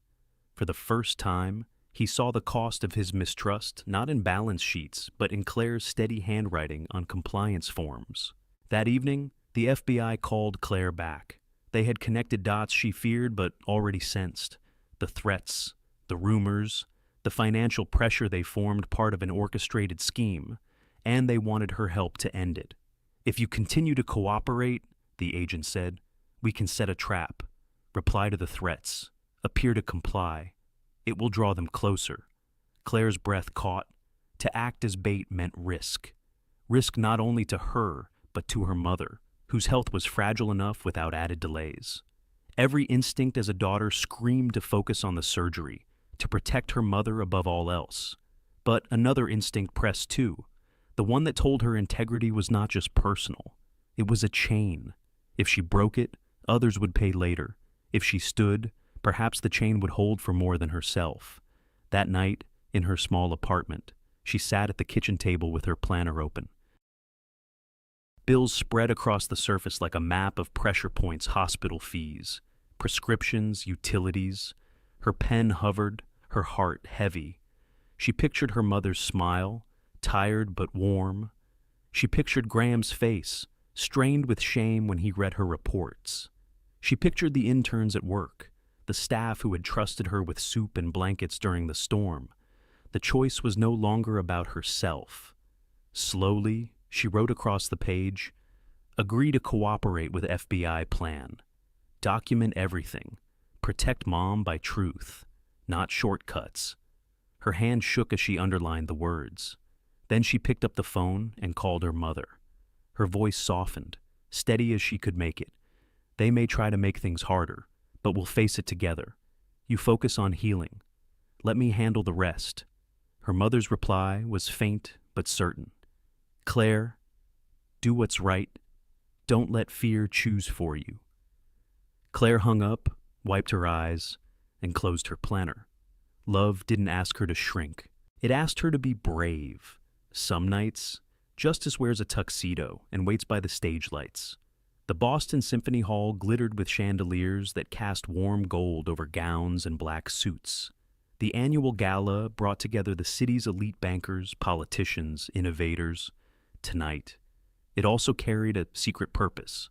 For the first time, he saw the cost of his mistrust not in balance sheets, but in Claire's steady handwriting on compliance forms. That evening, the FBI called Claire back. They had connected dots she feared but already sensed: the threats, the rumors, the financial pressure they formed part of an orchestrated scheme, and they wanted her help to end it. If you continue to cooperate, the agent said, we can set a trap, reply to the threats, appear to comply. It will draw them closer. Claire's breath caught. To act as bait meant risk. Risk not only to her, but to her mother, whose health was fragile enough without added delays. Every instinct as a daughter screamed to focus on the surgery, to protect her mother above all else. But another instinct pressed too, the one that told her integrity was not just personal. It was a chain. If she broke it, others would pay later. If she stood, perhaps the chain would hold for more than herself. That night, in her small apartment, she sat at the kitchen table with her planner open. Bills spread across the surface like a map of pressure points: hospital fees, prescriptions, utilities. Her pen hovered, her heart heavy. She pictured her mother's smile, tired but warm. She pictured Graham's face, strained with shame when he read her reports. She pictured the interns at work, the staff who had trusted her with soup and blankets during the storm. The choice was no longer about herself. Slowly, she wrote across the page, agree to cooperate with FBI plan. Document everything. Protect Mom by truth, not shortcuts. Her hand shook as she underlined the words. Then she picked up the phone and called her mother. Her voice softened, steady as she could make it. They may try to make things harder, but we'll face it together. You focus on healing. Let me handle the rest. Her mother's reply was faint but certain. Claire, do what's right. Don't let fear choose for you. Claire hung up, wiped her eyes, and closed her planner. Love didn't ask her to shrink. It asked her to be brave. Some nights, Justice wears a tuxedo and waits by the stage lights. The Boston Symphony Hall glittered with chandeliers that cast warm gold over gowns and black suits. The annual gala brought together the city's elite bankers, politicians, innovators. Tonight, it also carried a secret purpose.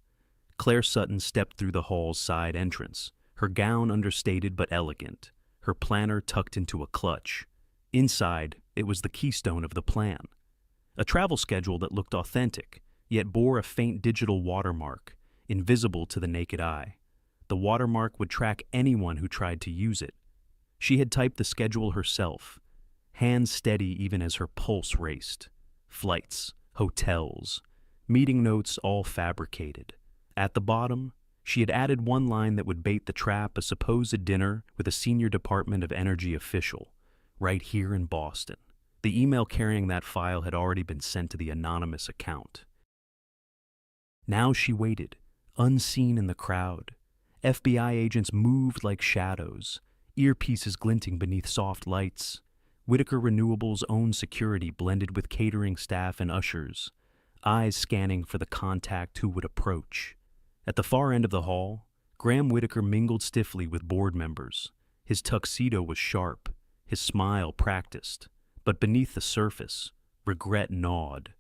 Claire Sutton stepped through the hall's side entrance, her gown understated but elegant, her planner tucked into a clutch. Inside, it was the keystone of the plan. A travel schedule that looked authentic, yet bore a faint digital watermark, invisible to the naked eye. The watermark would track anyone who tried to use it. She had typed the schedule herself, hands steady even as her pulse raced. Flights, hotels, meeting notes all fabricated. At the bottom, she had added one line that would bait the trap: a supposed dinner with a senior Department of Energy official, right here in Boston. The email carrying that file had already been sent to the anonymous account. Now she waited, unseen in the crowd. FBI agents moved like shadows, earpieces glinting beneath soft lights. Whitaker Renewable's own security blended with catering staff and ushers, eyes scanning for the contact who would approach. At the far end of the hall, Graham Whitaker mingled stiffly with board members. His tuxedo was sharp, his smile practiced, but beneath the surface, regret gnawed.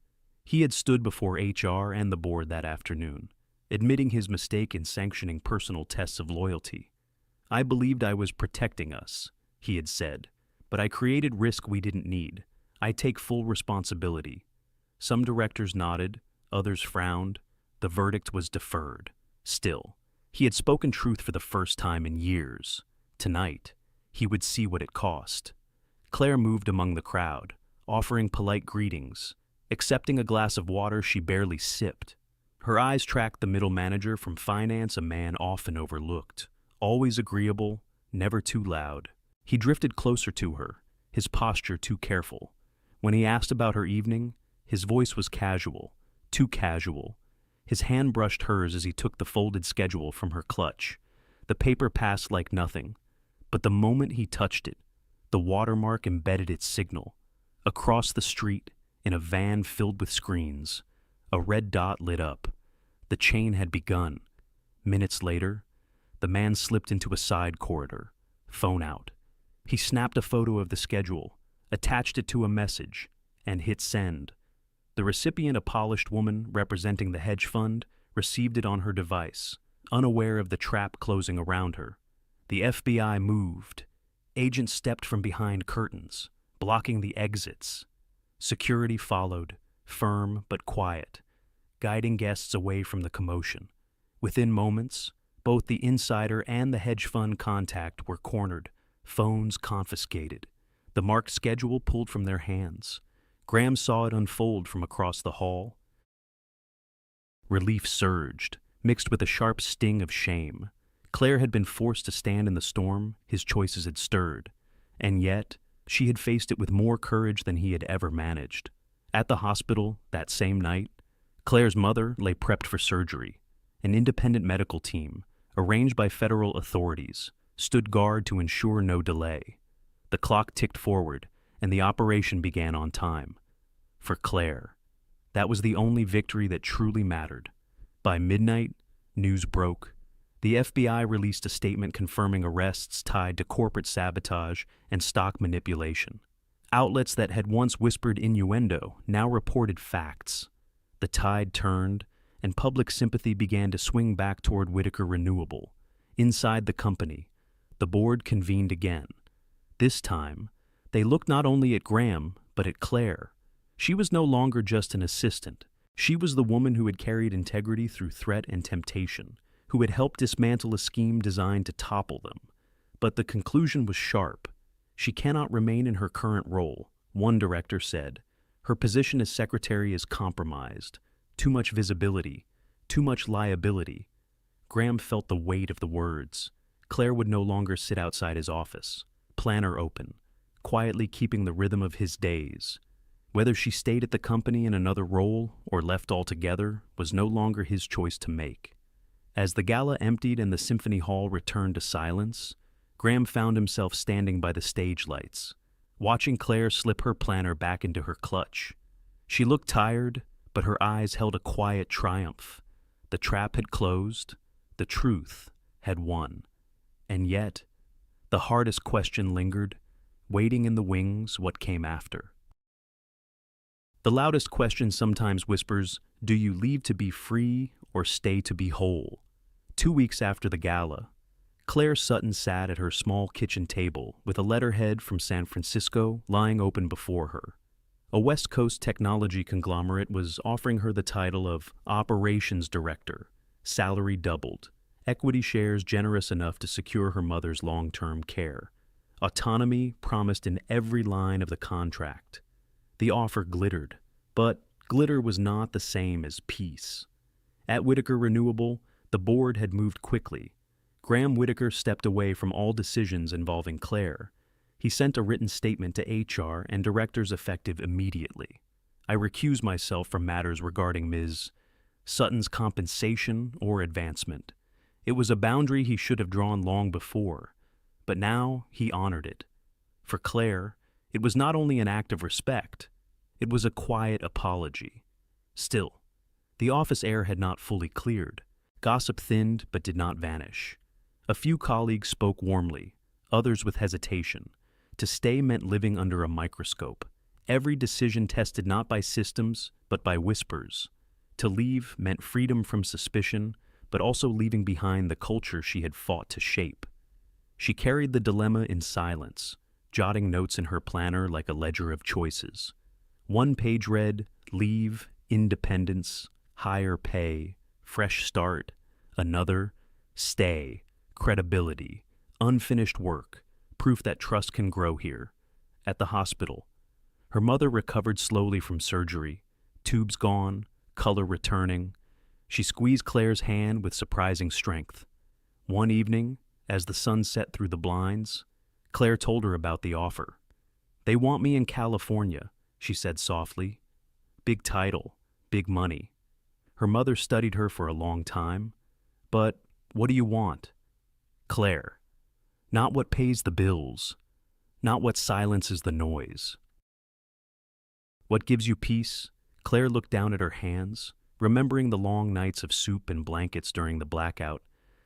He had stood before HR and the board that afternoon, admitting his mistake in sanctioning personal tests of loyalty. "I believed I was protecting us," he had said, "but I created risk we didn't need. I take full responsibility." Some directors nodded, others frowned. The verdict was deferred. Still, he had spoken truth for the first time in years. Tonight, he would see what it cost. Claire moved among the crowd, offering polite greetings, accepting a glass of water she barely sipped. Her eyes tracked the middle manager from finance, a man often overlooked, always agreeable, never too loud. He drifted closer to her, his posture too careful. When he asked about her evening, his voice was casual, too casual. His hand brushed hers as he took the folded schedule from her clutch. The paper passed like nothing, but the moment he touched it, the watermark embedded its signal. Across the street, in a van filled with screens, a red dot lit up. The chain had begun. Minutes later, the man slipped into a side corridor, phone out. He snapped a photo of the schedule, attached it to a message, and hit send. The recipient, a polished woman representing the hedge fund, received it on her device, unaware of the trap closing around her. The FBI moved. Agents stepped from behind curtains, blocking the exits. Security followed, firm but quiet, guiding guests away from the commotion. Within moments, both the insider and the hedge fund contact were cornered, phones confiscated, the marked schedule pulled from their hands. Graham saw it unfold from across the hall. Relief surged, mixed with a sharp sting of shame. Claire had been forced to stand in the storm his choices had stirred, and yet she had faced it with more courage than he had ever managed. At the hospital that same night, Claire's mother lay prepped for surgery. An independent medical team, arranged by federal authorities, stood guard to ensure no delay. The clock ticked forward, and the operation began on time. For Claire, that was the only victory that truly mattered. By midnight, news broke. The FBI released a statement confirming arrests tied to corporate sabotage and stock manipulation. Outlets that had once whispered innuendo now reported facts. The tide turned, and public sympathy began to swing back toward Whitaker Renewable. Inside the company, the board convened again. This time, they looked not only at Graham, but at Claire. She was no longer just an assistant. She was the woman who had carried integrity through threat and temptation, who had helped dismantle a scheme designed to topple them. But the conclusion was sharp. She cannot remain in her current role, one director said. Her position as secretary is compromised. Too much visibility, too much liability. Graham felt the weight of the words. Claire would no longer sit outside his office, planner open, quietly keeping the rhythm of his days. Whether she stayed at the company in another role or left altogether was no longer his choice to make. As the gala emptied and the symphony hall returned to silence, Graham found himself standing by the stage lights, watching Claire slip her planner back into her clutch. She looked tired, but her eyes held a quiet triumph. The trap had closed, the truth had won. And yet, the hardest question lingered, waiting in the wings what came after. The loudest question sometimes whispers, do you leave to be free or stay to be whole? 2 weeks after the gala, Claire Sutton sat at her small kitchen table with a letterhead from San Francisco lying open before her. A West Coast technology conglomerate was offering her the title of Operations Director, salary doubled, equity shares generous enough to secure her mother's long-term care, autonomy promised in every line of the contract. The offer glittered, but glitter was not the same as peace. At Whitaker Renewable, the board had moved quickly. Graham Whitaker stepped away from all decisions involving Claire. He sent a written statement to HR and directors effective immediately. I recuse myself from matters regarding Ms. Sutton's compensation or advancement. It was a boundary he should have drawn long before, but now he honored it. For Claire, it was not only an act of respect, it was a quiet apology. Still, the office air had not fully cleared. Gossip thinned but did not vanish. A few colleagues spoke warmly, others with hesitation. To stay meant living under a microscope. Every decision tested not by systems, but by whispers. To leave meant freedom from suspicion, but also leaving behind the culture she had fought to shape. She carried the dilemma in silence, jotting notes in her planner like a ledger of choices. One page read, leave, independence, higher pay, fresh start. Another, stay, credibility, unfinished work, proof that trust can grow here. At the hospital, her mother recovered slowly from surgery, tubes gone, color returning. She squeezed Claire's hand with surprising strength. One evening, as the sun set through the blinds, Claire told her about the offer. "They want me in California," she said softly. "Big title, big money." Her mother studied her for a long time. "But what do you want?" "Claire, not what pays the bills, not what silences the noise. What gives you peace?" Claire looked down at her hands, remembering the long nights of soup and blankets during the blackout,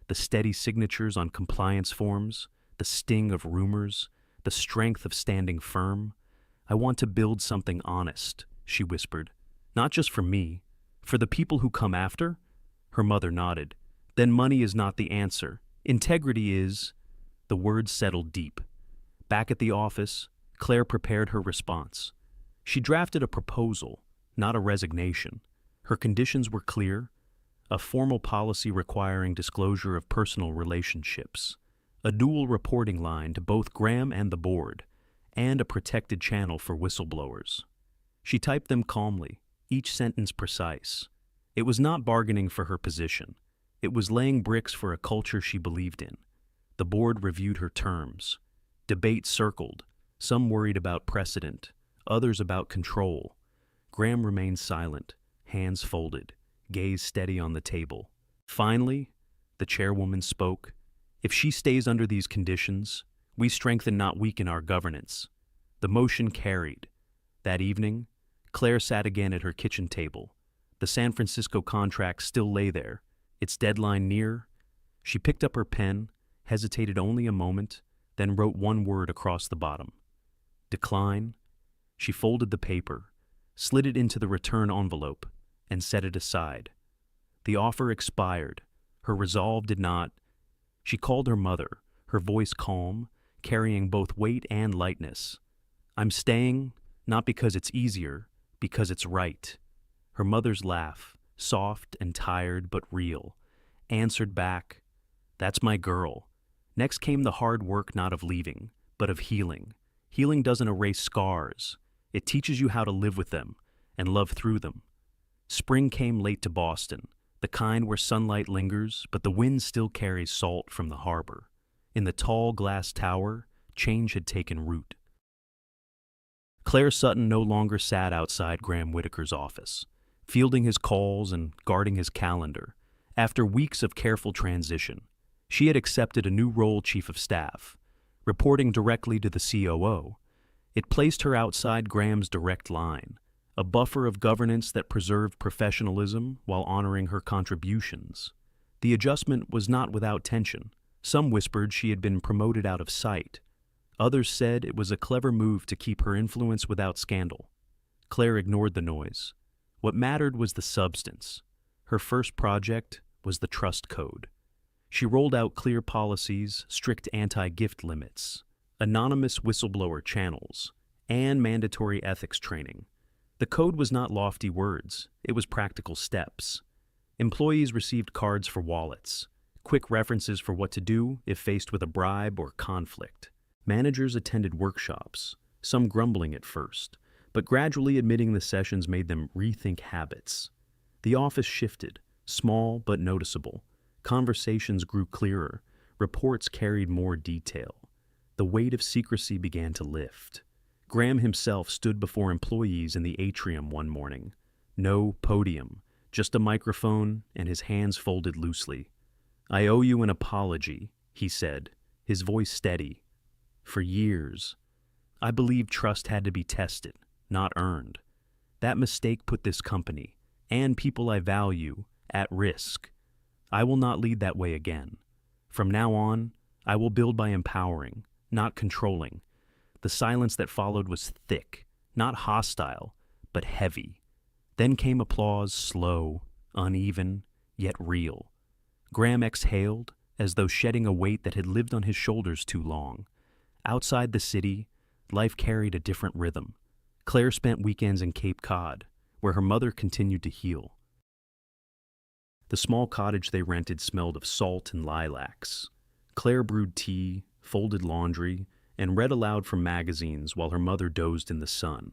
the steady signatures on compliance forms, the sting of rumors, the strength of standing firm. "I want to build something honest," she whispered. "Not just for me, for the people who come after?" Her mother nodded. "Then money is not the answer. Integrity is." The words settled deep. Back at the office, Claire prepared her response. She drafted a proposal, not a resignation. Her conditions were clear: a formal policy requiring disclosure of personal relationships, a dual reporting line to both Graham and the board, and a protected channel for whistleblowers. She typed them calmly, each sentence precise. It was not bargaining for her position. It was laying bricks for a culture she believed in. The board reviewed her terms. Debate circled, some worried about precedent, others about control. Graham remained silent, hands folded, gaze steady on the table. Finally, the chairwoman spoke. "If she stays under these conditions, we strengthen not weaken our governance." The motion carried. That evening, Claire sat again at her kitchen table. The San Francisco contract still lay there, its deadline near. She picked up her pen, hesitated only a moment, then wrote one word across the bottom. "Decline." She folded the paper, slid it into the return envelope, and set it aside. The offer expired. Her resolve did not. She called her mother, her voice calm, carrying both weight and lightness. "I'm staying, not because it's easier, because it's right." Her mother's laugh, soft and tired but real, answered back, "That's my girl." Next came the hard work not of leaving, but of healing. Healing doesn't erase scars. It teaches you how to live with them and love through them. Spring came late to Boston, the kind where sunlight lingers, but the wind still carries salt from the harbor. In the tall glass tower, change had taken root. Claire Sutton no longer sat outside Graham Whitaker's office, fielding his calls and guarding his calendar. After weeks of careful transition, she had accepted a new role, chief of staff, reporting directly to the COO. It placed her outside Graham's direct line, a buffer of governance that preserved professionalism while honoring her contributions. The adjustment was not without tension. Some whispered she had been promoted out of sight. Others said it was a clever move to keep her influence without scandal. Claire ignored the noise. What mattered was the substance. Her first project was the trust code. She rolled out clear policies, strict anti-gift limits, anonymous whistleblower channels, and mandatory ethics training. The code was not lofty words, it was practical steps. Employees received cards for wallets, quick references for what to do if faced with a bribe or conflict. Managers attended workshops, some grumbling at first, but gradually admitting the sessions made them rethink habits. The office shifted, small but noticeable. Conversations grew clearer, reports carried more detail. The weight of secrecy began to lift. Graham himself stood before employees in the atrium one morning. No podium, just a microphone and his hands folded loosely. "I owe you an apology," he said, his voice steady. For years, I believed trust had to be tested, not earned. That mistake put this company, and people I value, at risk. I will not lead that way again. From now on, I will build by empowering, not controlling. The silence that followed was thick, not hostile, but heavy. Then came applause, slow, uneven, yet real. Graham exhaled, as though shedding a weight that had lived on his shoulders too long. Outside the city, life carried a different rhythm. Claire spent weekends in Cape Cod, where her mother continued to heal. The small cottage they rented smelled of salt and lilacs. Claire brewed tea, folded laundry, and read aloud from magazines while her mother dozed in the sun.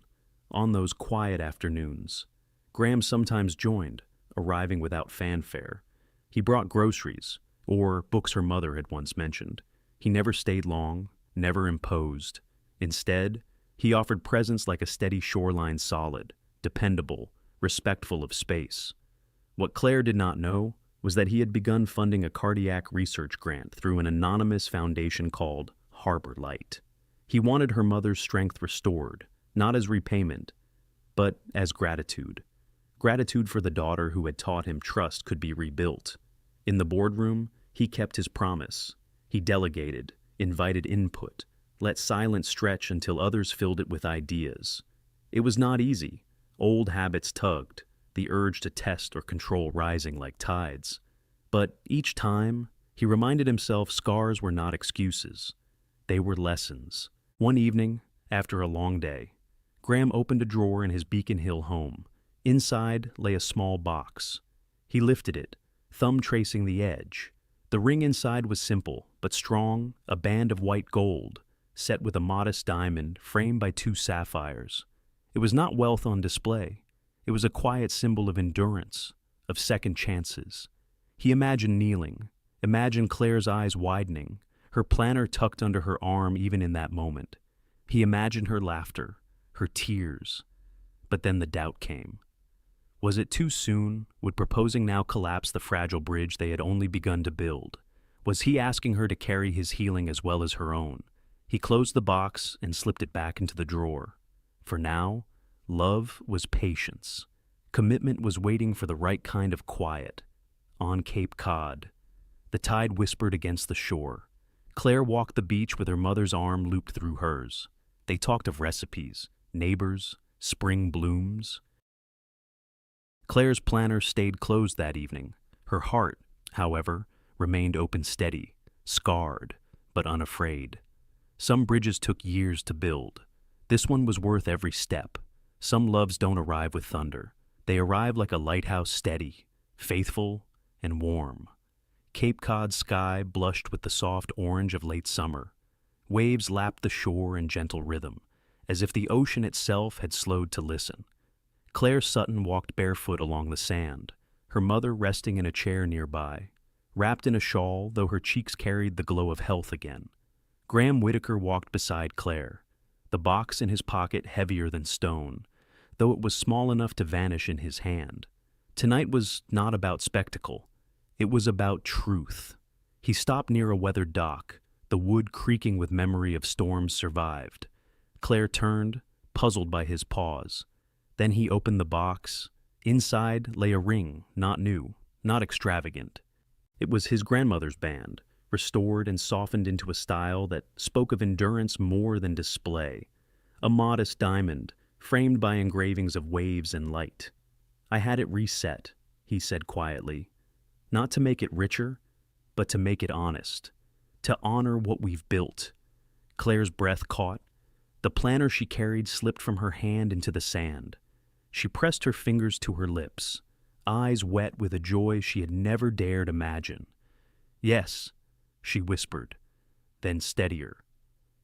On those quiet afternoons, Graham sometimes joined, arriving without fanfare. He brought groceries, or books her mother had once mentioned. He never stayed long, never imposed. Instead, he offered presence like a steady shoreline solid, dependable, respectful of space. What Claire did not know was that he had begun funding a cardiac research grant through an anonymous foundation called Harbor Light. He wanted her mother's strength restored, not as repayment, but as gratitude. Gratitude for the daughter who had taught him trust could be rebuilt. In the boardroom, he kept his promise. He delegated, invited input, let silence stretch until others filled it with ideas. It was not easy. Old habits tugged, the urge to test or control rising like tides. But each time, he reminded himself scars were not excuses. They were lessons. One evening, after a long day, Graham opened a drawer in his Beacon Hill home. Inside lay a small box. He lifted it, thumb tracing the edge. The ring inside was simple, but strong, a band of white gold, set with a modest diamond framed by 2 sapphires. It was not wealth on display. It was a quiet symbol of endurance, of second chances. He imagined kneeling, imagined Claire's eyes widening, her planner tucked under her arm even in that moment. He imagined her laughter, her tears. But then the doubt came. Was it too soon? Would proposing now collapse the fragile bridge they had only begun to build? Was he asking her to carry his healing as well as her own? He closed the box and slipped it back into the drawer. For now, love was patience. Commitment was waiting for the right kind of quiet. On Cape Cod, the tide whispered against the shore. Claire walked the beach with her mother's arm looped through hers. They talked of recipes, neighbors, spring blooms. Claire's planner stayed closed that evening. Her heart, however, remained open steady, scarred, but unafraid. Some bridges took years to build. This one was worth every step. Some loves don't arrive with thunder. They arrive like a lighthouse, steady, faithful, and warm. Cape Cod sky blushed with the soft orange of late summer. Waves lapped the shore in gentle rhythm, as if the ocean itself had slowed to listen. Claire Sutton walked barefoot along the sand, her mother resting in a chair nearby, wrapped in a shawl, though her cheeks carried the glow of health again. Graham Whitaker walked beside Claire, the box in his pocket heavier than stone, though it was small enough to vanish in his hand. Tonight was not about spectacle. It was about truth. He stopped near a weathered dock, the wood creaking with memory of storms survived. Claire turned, puzzled by his pause. Then he opened the box. Inside lay a ring, not new, not extravagant. It was his grandmother's band, restored and softened into a style that spoke of endurance more than display. A modest diamond, framed by engravings of waves and light. I had it reset, he said quietly. Not to make it richer, but to make it honest. To honor what we've built. Claire's breath caught. The planner she carried slipped from her hand into the sand. She pressed her fingers to her lips, eyes wet with a joy she had never dared imagine. Yes, she whispered, then steadier.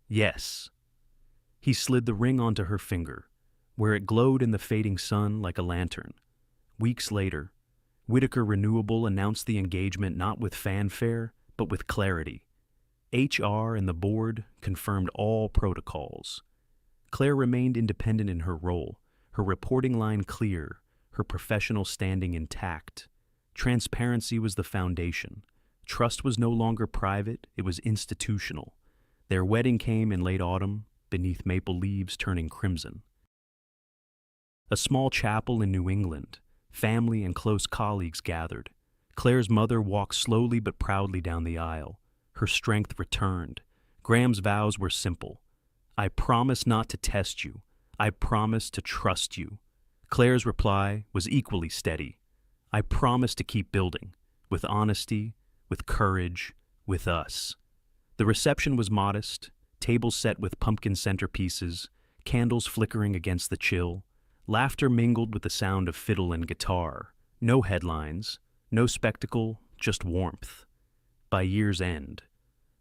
Yes. He slid the ring onto her finger, where it glowed in the fading sun like a lantern. Weeks later, Whitaker Renewable announced the engagement not with fanfare, but with clarity. HR and the board confirmed all protocols. Claire remained independent in her role, her reporting line clear, her professional standing intact. Transparency was the foundation. Trust was no longer private, it was institutional. Their wedding came in late autumn, beneath maple leaves turning crimson. A small chapel in New England, family and close colleagues gathered. Claire's mother walked slowly but proudly down the aisle. Her strength returned. Graham's vows were simple. I promise not to test you. I promise to trust you. Claire's reply was equally steady. I promise to keep building, with honesty, with courage, with us. The reception was modest, tables set with pumpkin centerpieces, candles flickering against the chill. Laughter mingled with the sound of fiddle and guitar. No headlines, no spectacle, just warmth. By year's end,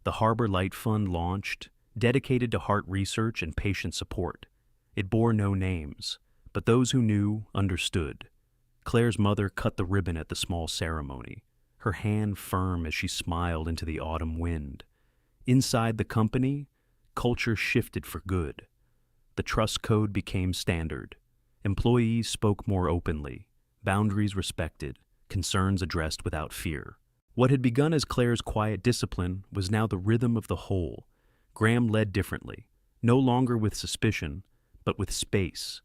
the Harbor Light Fund launched, dedicated to heart research and patient support. It bore no names, but those who knew understood. Claire's mother cut the ribbon at the small ceremony, her hand firm as she smiled into the autumn wind. Inside the company, culture shifted for good. The trust code became standard. Employees spoke more openly, boundaries respected, concerns addressed without fear. What had begun as Claire's quiet discipline was now the rhythm of the whole. Graham led differently, no longer with suspicion, but with space.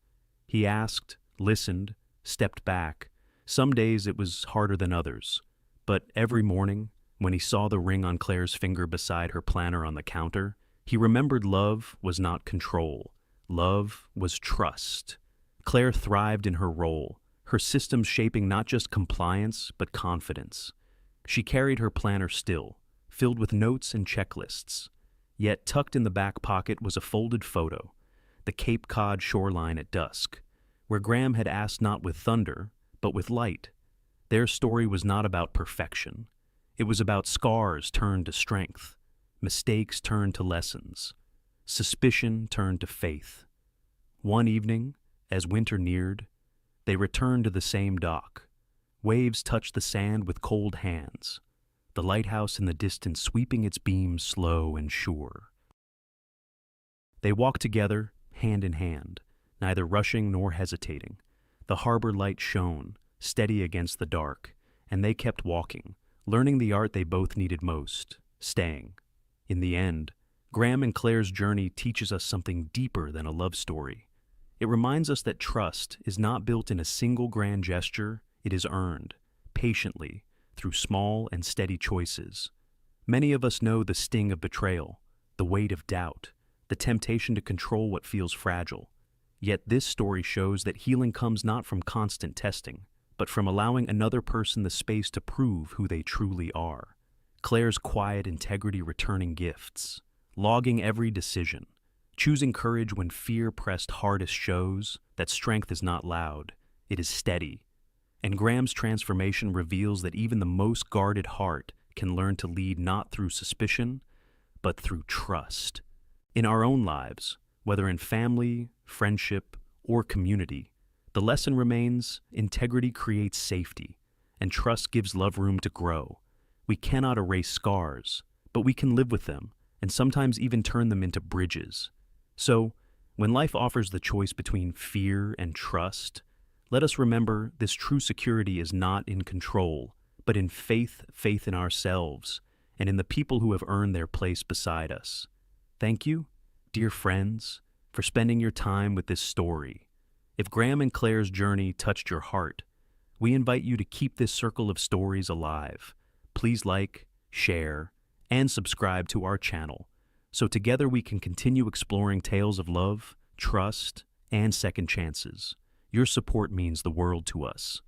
He asked, listened, stepped back. Some days it was harder than others, but every morning, when he saw the ring on Claire's finger beside her planner on the counter, he remembered love was not control. Love was trust. Claire thrived in her role, her systems shaping not just compliance, but confidence. She carried her planner still, filled with notes and checklists. Yet tucked in the back pocket was a folded photo, the Cape Cod shoreline at dusk, where Graham had asked not with thunder, but with light. Their story was not about perfection. It was about scars turned to strength, mistakes turned to lessons, suspicion turned to faith. One evening, as winter neared, they returned to the same dock. Waves touched the sand with cold hands, the lighthouse in the distance sweeping its beams slow and sure. They walked together, hand in hand, neither rushing nor hesitating. The harbor light shone, steady against the dark, and they kept walking, learning the art they both needed most, staying. In the end, Graham and Claire's journey teaches us something deeper than a love story. It reminds us that trust is not built in a single grand gesture, it is earned, patiently, through small and steady choices. Many of us know the sting of betrayal, the weight of doubt, the temptation to control what feels fragile. Yet this story shows that healing comes not from constant testing, but from allowing another person the space to prove who they truly are. Claire's quiet integrity returning gifts, logging every decision, choosing courage when fear pressed hardest shows that strength is not loud, it is steady. And Graham's transformation reveals that even the most guarded heart can learn to lead not through suspicion, but through trust. In our own lives, whether in family, friendship, or community, the lesson remains: integrity creates safety, and trust gives love room to grow. We cannot erase scars, but we can live with them, and sometimes even turn them into bridges. So, when life offers the choice between fear and trust, let us remember this true security is not in control, but in faith in ourselves, and in the people who have earned their place beside us. Thank you, dear friends, for spending your time with this story. If Graham and Claire's journey touched your heart, we invite you to keep this circle of stories alive. Please like, share, and subscribe to our channel, so together we can continue exploring tales of love, trust, and second chances. Your support means the world to us.